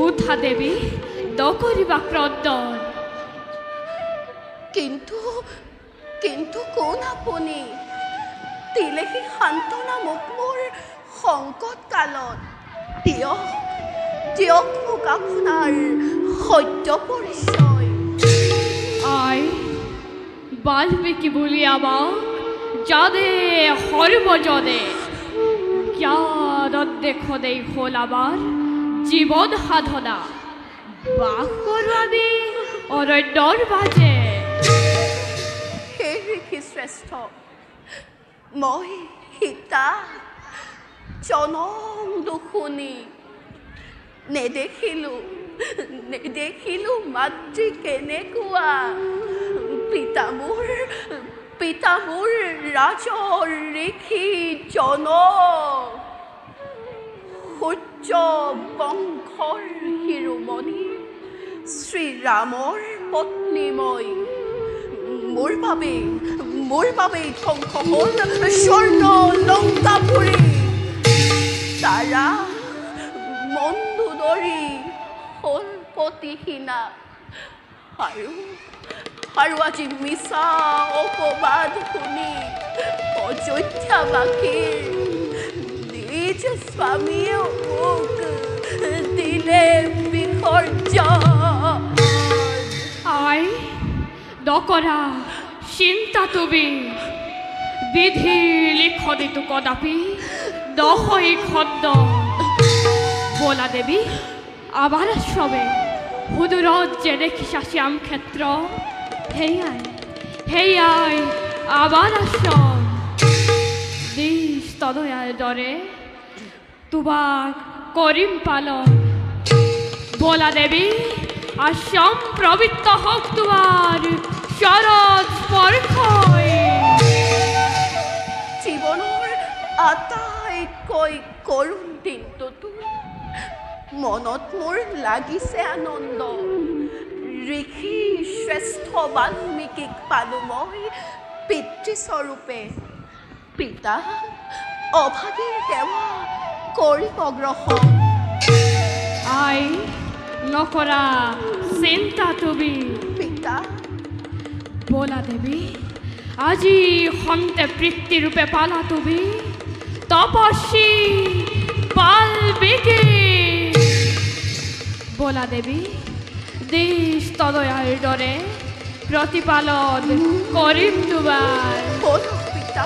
উঠা দেবী নকৰিবা ক্ৰদন কিন্তু কোন আপুনি তিলেহী সান্তনা মোক মোৰ সংকট কালত দিয়ক মোক আপোনাৰ সত্য পৰিচয় আই বাল্মীকি বুলি আমাক জানে সৰ্বজনে জ্ঞানত দেখোনেই হ'ল আমাৰ জীৱন সাধনা বাস কৰোঁ আমি অৰণ্যৰ মাজে হে ঋষি শ্ৰেষ্ঠ মই সীতা জনম দুখুনি নেদেখিলো মাতৃ কেনেকুৱা পিতা মোৰ ৰাজৰ ঋষি জনক সূৰ্য বংশৰ শিৰোমণি শ্ৰীৰামৰ পত্নী মই মোৰ বাবে ধ্বংস হ'ল স্বৰ্ণ লংকাপুৰী তাৰা মন্দোদৰী হ'ল পতিহীনা আৰু আজি মিছা অপবাদ শুনি অযোধ্যাবাসীৰ নিজ স্বামীয়েও মোক দিলে বিসৰ্জন আই নকৰা চিন্তা তুমি বিধিৰ লিখনিতো কদাপি নহয় খণ্ড বলা দেবী আমাৰ আশ্ৰমে সুদূৰত যে দেখিছা শ্যাম ক্ষেত্ৰ সেয়াই আমাৰ আশ্ৰম নিজ তনয়াৰ দৰে তোমাক কৰিম পালন বলা দেবী আশ্ৰম পবিত্ৰ হওক তোমাৰ শৰৎ স্পৰ্শই জীৱনৰ আটাইতকৈ কৰুণ দিনটোতো মনত মোৰ লাগিছে আনন্দ ঋষি শ্ৰেষ্ঠ বাল্মীকিক পালো মই পিতৃস্বৰূপে পিতা অভাগীৰ সেৱা কৰিব গ্ৰহণ আই নকৰা চিন্তা তুমি পিতা बोला देवी আজি হন্তে বৃত্তি রূপে পালা তুমি তপস্বী পালবিকে बोला देवी দেশ তদয়ার ডরে প্রতিপালন করিম দুবার বলো পিতা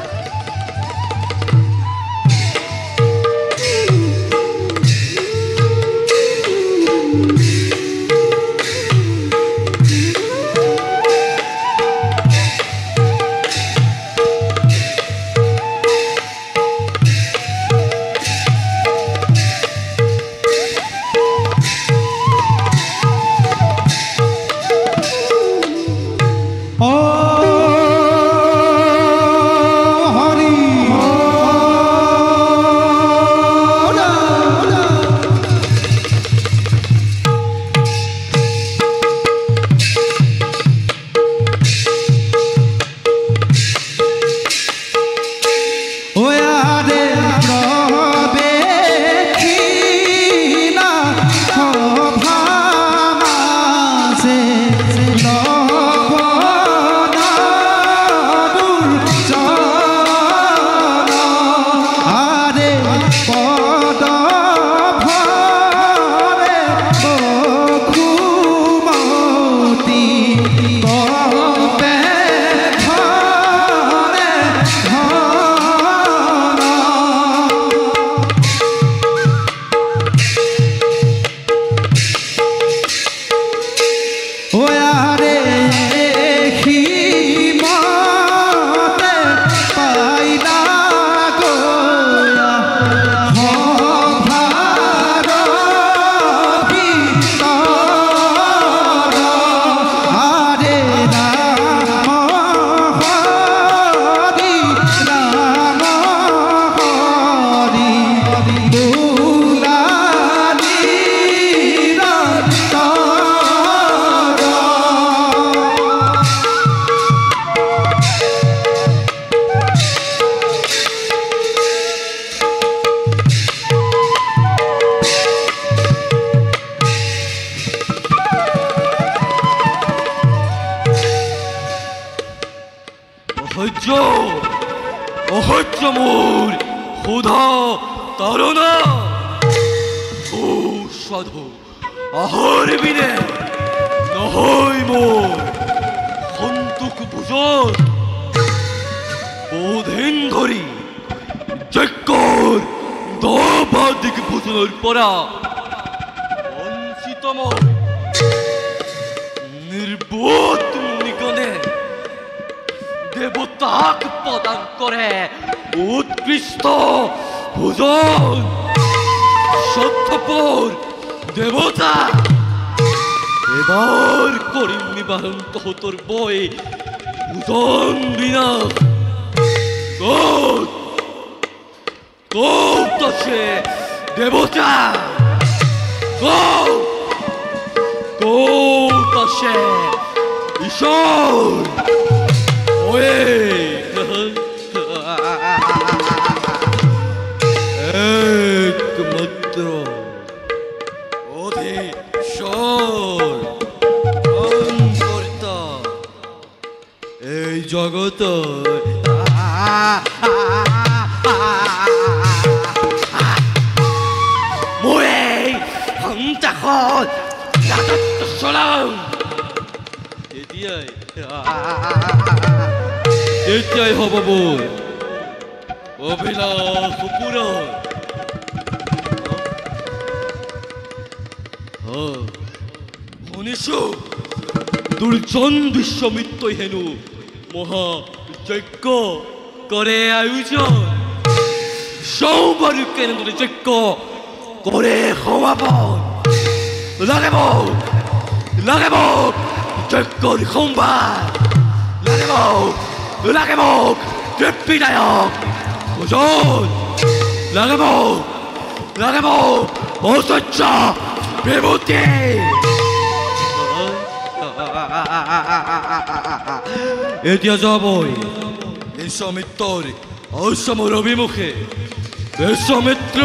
মোর ক্ষুধা তাড়না সাধু আহার বিনে নহয় মোর সন্তোষ ভোজন বহুদিন ধৰি যজ্ঞৰ দবাদিক ভোজনৰ পৰা বঞ্চিত মই নিৰ্বোধ মুনিগণে দেবতাক প্রদান করে উৎকৃষ্ট ভোজন সত্যপর দেবতা এবার করিম নিবারণ তহতর বই ভোজন বিনা কত সে দেবতা কত সে ঈশ্বর একমাত্র অধীশ্বর অন্তর্তা এই জগত মোরে হন্তাখন রাজত্ব চলাম এতিয়াই হ'ব মোৰ অভিলাষ পূৰণ শুনিছো দুৰ্জন বিশ্বমিত্ৰই হেনো মহাযজ্ঞ কৰে আয়োজন সৌবাৰ কেনেদৰে যজ্ঞ কৰে সমাপন লাগে মোক যজ্ঞৰ সংবাদ লাগে মোক তৃপ্তিদায়ক ভোজন লাগে মোক ঐশ্বৰ্য বিভূতি এতিয়া যাবই বিশ্বামিত্ৰৰ ঐশ্বমৰ অভিমুখে বিশ্বামিত্ৰ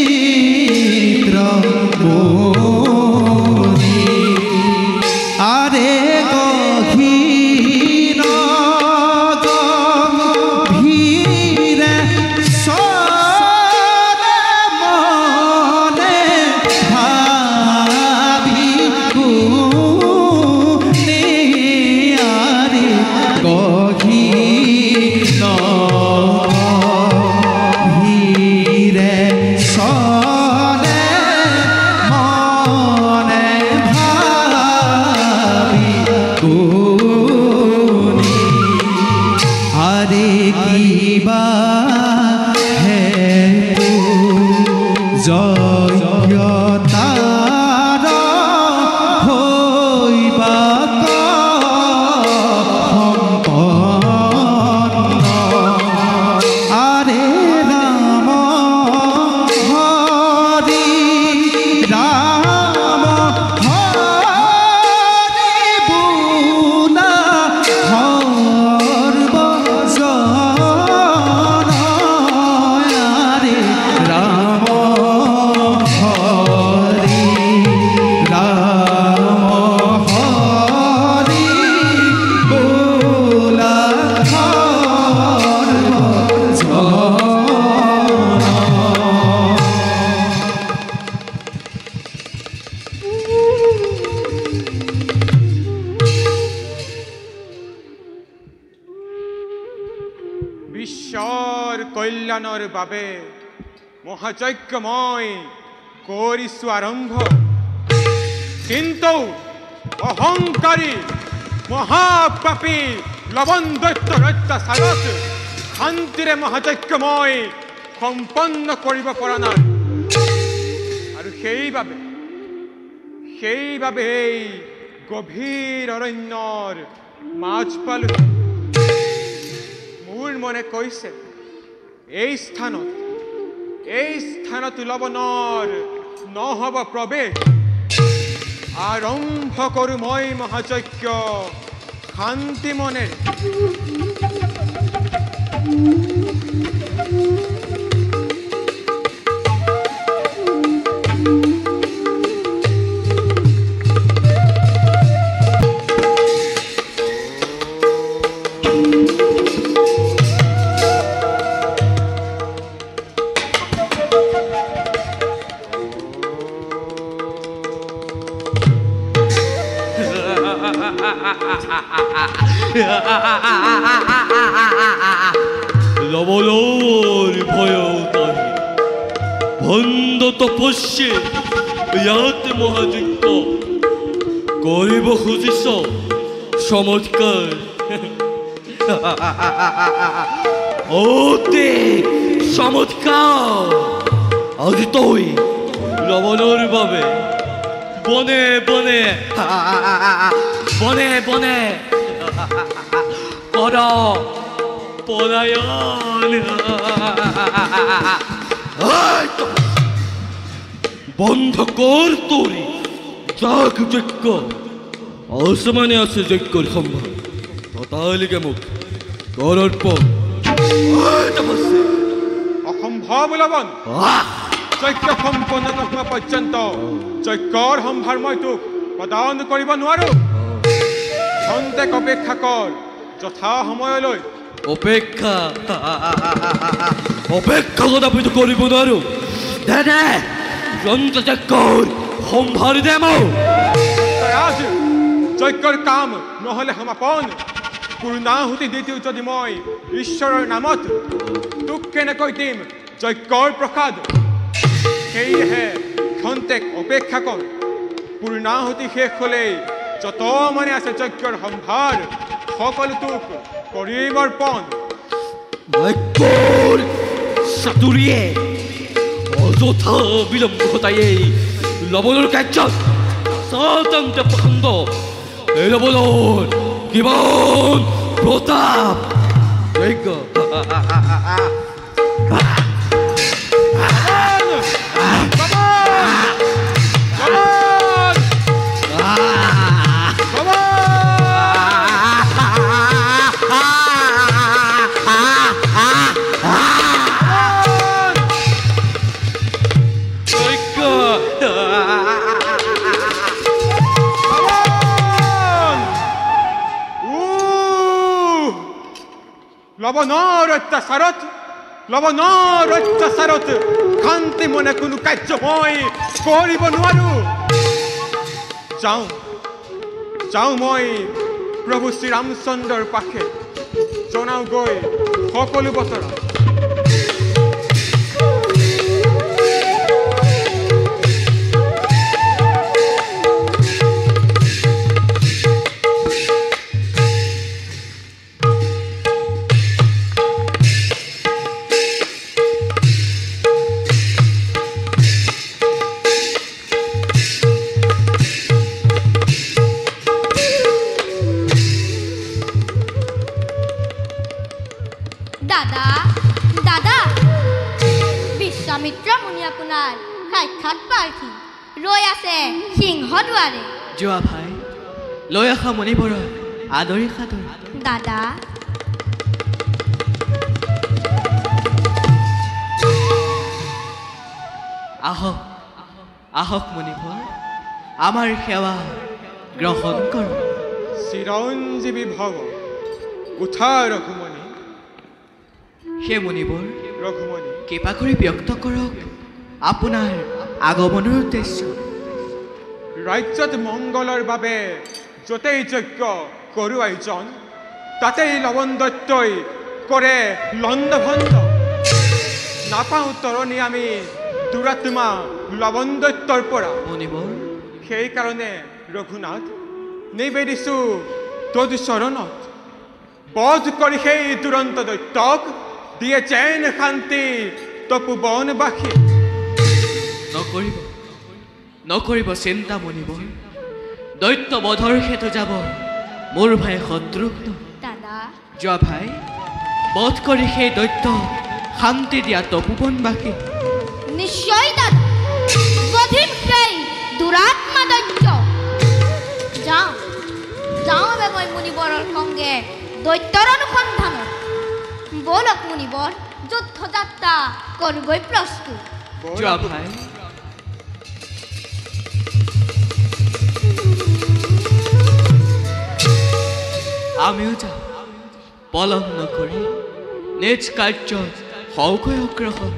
বিশ্বামিত্র মুনি আরে গভীর গভীরে সরে মনে ভাবি গুণী আরে গভীর গভীরে সরে মনে ভাবি গুণী আরে কিবা হেতু জয়তার হইবা সম্পন্ন আরে রাম হরি রাম হরি বুলা সর্বজন আরে রাম হরি রাম হরি বুলা বিশ্বৰ কল্যাণৰ বাবে মহাযজ্ঞময় কৰিছো আৰম্ভ কিন্তু অহংকাৰী মহাপাপী লৱণ দৈত্যৰ অত্যাচাৰত শান্তিৰে মহাযজ্ঞময় সম্পন্ন কৰিব পৰা নাই আৰু সেইবাবে এই গভীৰ অৰণ্যৰ মাজ পালো মোৰ মনে কৈছে এই স্থানত লৱণৰ নহব প্ৰৱেশ আৰম্ভ কৰো মই মহাযজ্ঞ শান্তি মনেৰে লবণৰ ভয়তাহী ভণ্ড তপস্যে ইয়াতে মহাযজ্ঞ কৰিব খুজিছ চমৎকাৰ অতি চমৎকাৰ আজি তই লবণৰ বাবে বনে বনে কৰ পলায়ন বন্ধ কৰ তোৰি যাগ যজ্ঞ আসমানে আছে যজ্ঞৰ সম্ভব ততালিকে মুখ কৰাৰ পৰ অসম্ভৱ লৱণ যজ্ঞ সম্পন্ন নোহোৱা পৰ্যন্ত যজ্ঞৰ সম্ভাৰ মই তোক প্ৰদান কৰিব নোৱাৰো খন্তেক অপেক্ষা কৰ যথা সময়লৈ অপেক্ষা কদাপিতো কৰিব নোৱাৰো দে যজ্ঞৰ সম্ভাৰ দে মোক আজি যজ্ঞৰ কাম নহ'লে সমাপন পূৰ্ণাহুতি দি দিওঁ যদি মই ঈশ্বৰৰ নামত তোক কেনেকৈ দিম যজ্ঞৰ প্ৰসাদ সেয়েহে খন্তেক অপেক্ষা কৰ পূৰ্ণাহুতি শেষ হ'লেই যত মানে আছে যজ্ঞৰ সম্ভাৰ সকলো তোক কৰিম অৰ্পণ চাতুৰিয়ে অযথা বিলম্ব ঘটায়ে লবণৰ কাৰ্যত স্বতন্ত্ৰ প্ৰখণ্ড এই লবণৰ কিমান প্ৰতাপ লবণৰ অত্যাচাৰত শান্তি মনে কোনো কাৰ্য মই কৰিব নোৱাৰো। যাওঁ মই প্ৰভু শ্ৰীৰামচন্দ্ৰৰ পাশে জনাও গৈ সকলো বতৰা। দাদা বিশ্বামিত্ৰ মুনি আপোনাৰ সাক্ষাৎ প্ৰাৰ্থী ৰৈ আছে সিংহ দুৱাৰে। যোৱা ভাই লৈ আহা মণিবৰক আদৰি সাদৰি। দাদা আহক মণিবৰ, আমাৰ সেৱা গ্ৰহণ কৰক। চিৰঞ্জীৱী ভৱ উঠা ৰঘুমণি। সেই মণিবৰ ৰঘুমণি কৃপা কৰি ব্যক্ত কৰক আপোনাৰ আগমনৰ উদ্দেশ্য। ৰাজ্যত মংগলৰ বাবে য'তেই যজ্ঞ কৰো আয়োজন, তাতেই লৱণ দত্তই কৰে লণ্ডভণ্ড। নাপাওঁ তৰণি আমি দুৰাত্মা লৱণ দত্তৰ পৰা। মণিবৰ সেইকাৰণে ৰঘুনাথ নিবেদিছোঁ তদু চৰণত, বধ কৰি সেই দুৰন্ত দৈত্যক দিয়ে যেন শান্তি তপোবনবাসী। নকৰিব চিন্তা মণিবৰ, দৈত্য বধৰ হেতু যাব মোৰ ভাই শত্ৰুঘ্ন। দাদা যোৱা ভাই বধ কৰি সেই দৈত্য শান্তি দিয়া তপোবনবাসী। নিশ্চয় দাদা, বধিম সেই দুৰাত্মা দৈত্য। যাওঁ মই মুনিবৰৰ সঙ্গে দৈত্যৰ অনুসন্ধানত। বলক মুনিবৰ, যুদ্ধ যাত্ৰা কৰিবই প্ৰস্তুত। যোৱা ভাই আমিও যাওঁ, পলম নকৰি নিজ কাৰ্যত হওঁগৈ অগ্ৰসৰ।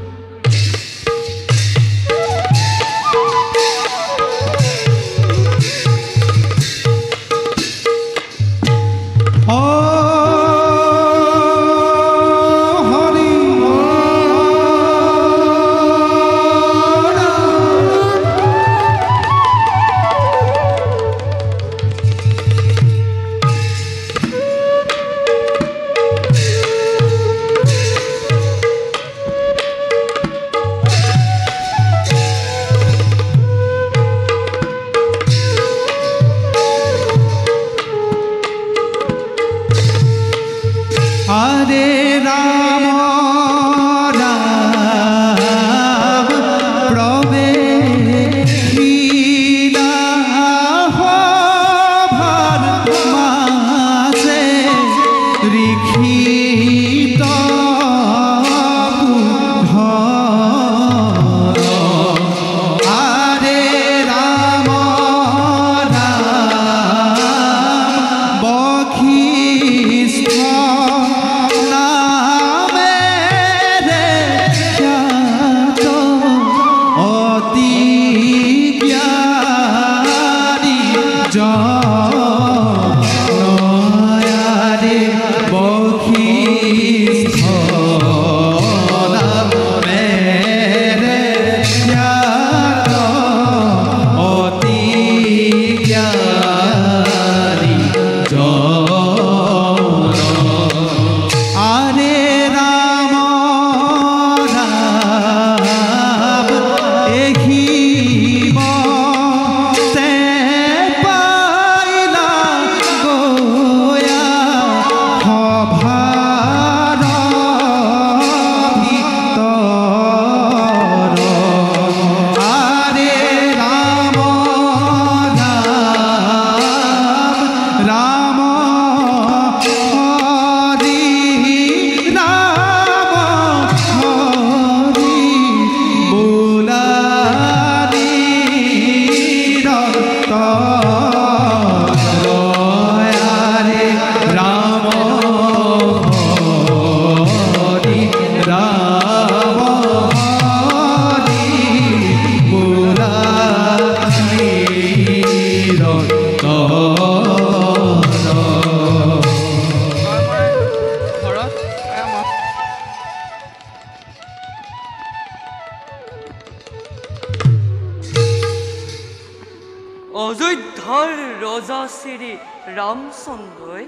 অযোধ্যাৰ ৰজা শ্ৰী ৰামচন্দ্ৰই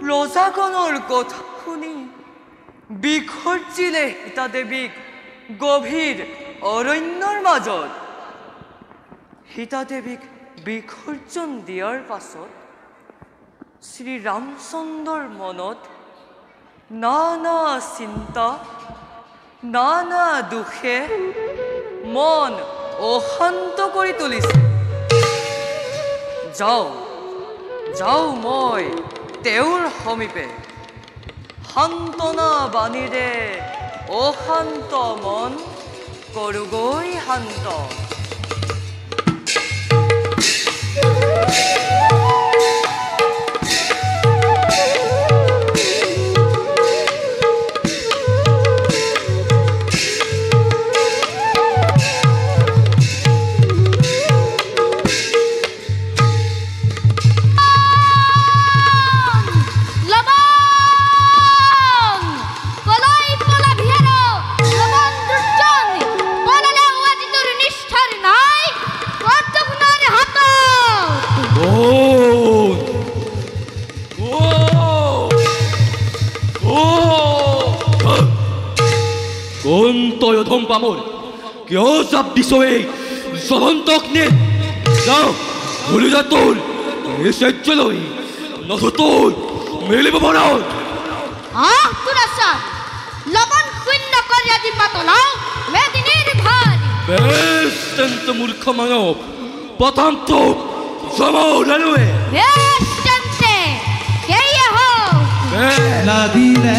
প্ৰজাগণৰ কথা শুনি বিসৰ্জিলে সীতা দেৱীক গভীৰ অৰণ্যৰ মাজত। সীতা দেৱীক বিসৰ্জন দিয়াৰ পাছত শ্ৰী ৰামচন্দ্ৰৰ মনত নানা চিন্তা, নানা দুখে মন অশান্ত কৰি তুলিছে। যাওঁ মই তেওঁৰ সমীপে, সান্তনা বাণীৰে অশান্ত মন কৰোগৈ শান্ত। পামল কিয় চাপ দিছ এই জ্বলন্ত অগ্নিত? যাওঁ ভুলি যা তোৰ এই সহ্যলৈ নথতোৰ মেলিব মনত। লবণ শূন্য কৰি আজি পাতলাও মেদিনীৰ ভাৰ। বেশ তেন্ত মূৰ্খ মানৱ প্ৰথম তোক জমাওলালোৱে। বেশ তেন্তে সেয়ে হওক। লাগিলে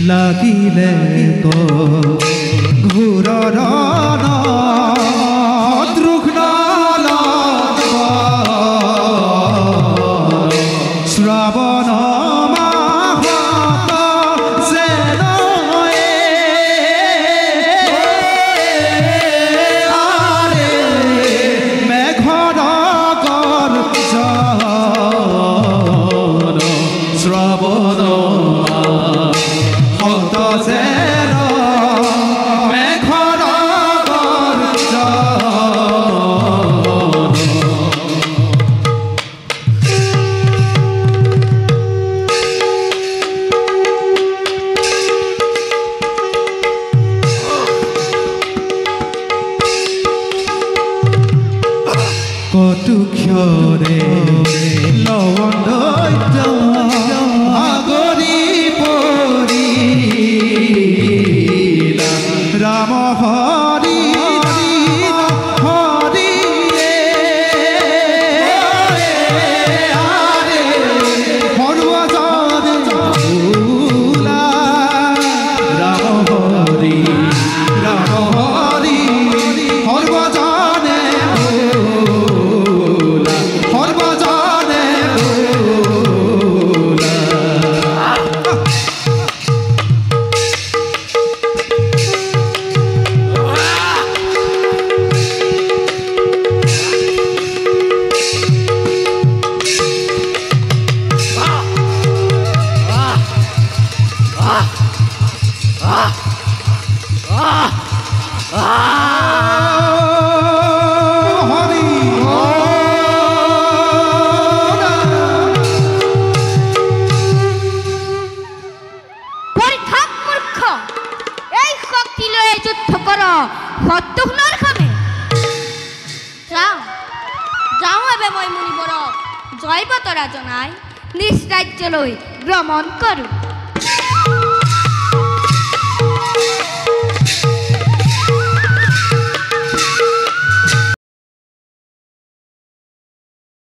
লাগিলে ঘূৰৰ তৃষ্ণ শ্ৰাৱণ মাহত যেন মেঘৰ গৰ্জন শ্ৰাৱণ কটুক্ষৰে লৱণ দৈত্য আগৰি পৰিলা ৰাম হৰি হৰি সৰ্বজনে ভোলা ৰাম হৰি সৰ্বজনে জয় বতৰা জনাই নিজ ৰাজ্যলৈ ভ্ৰমণ কৰোঁ।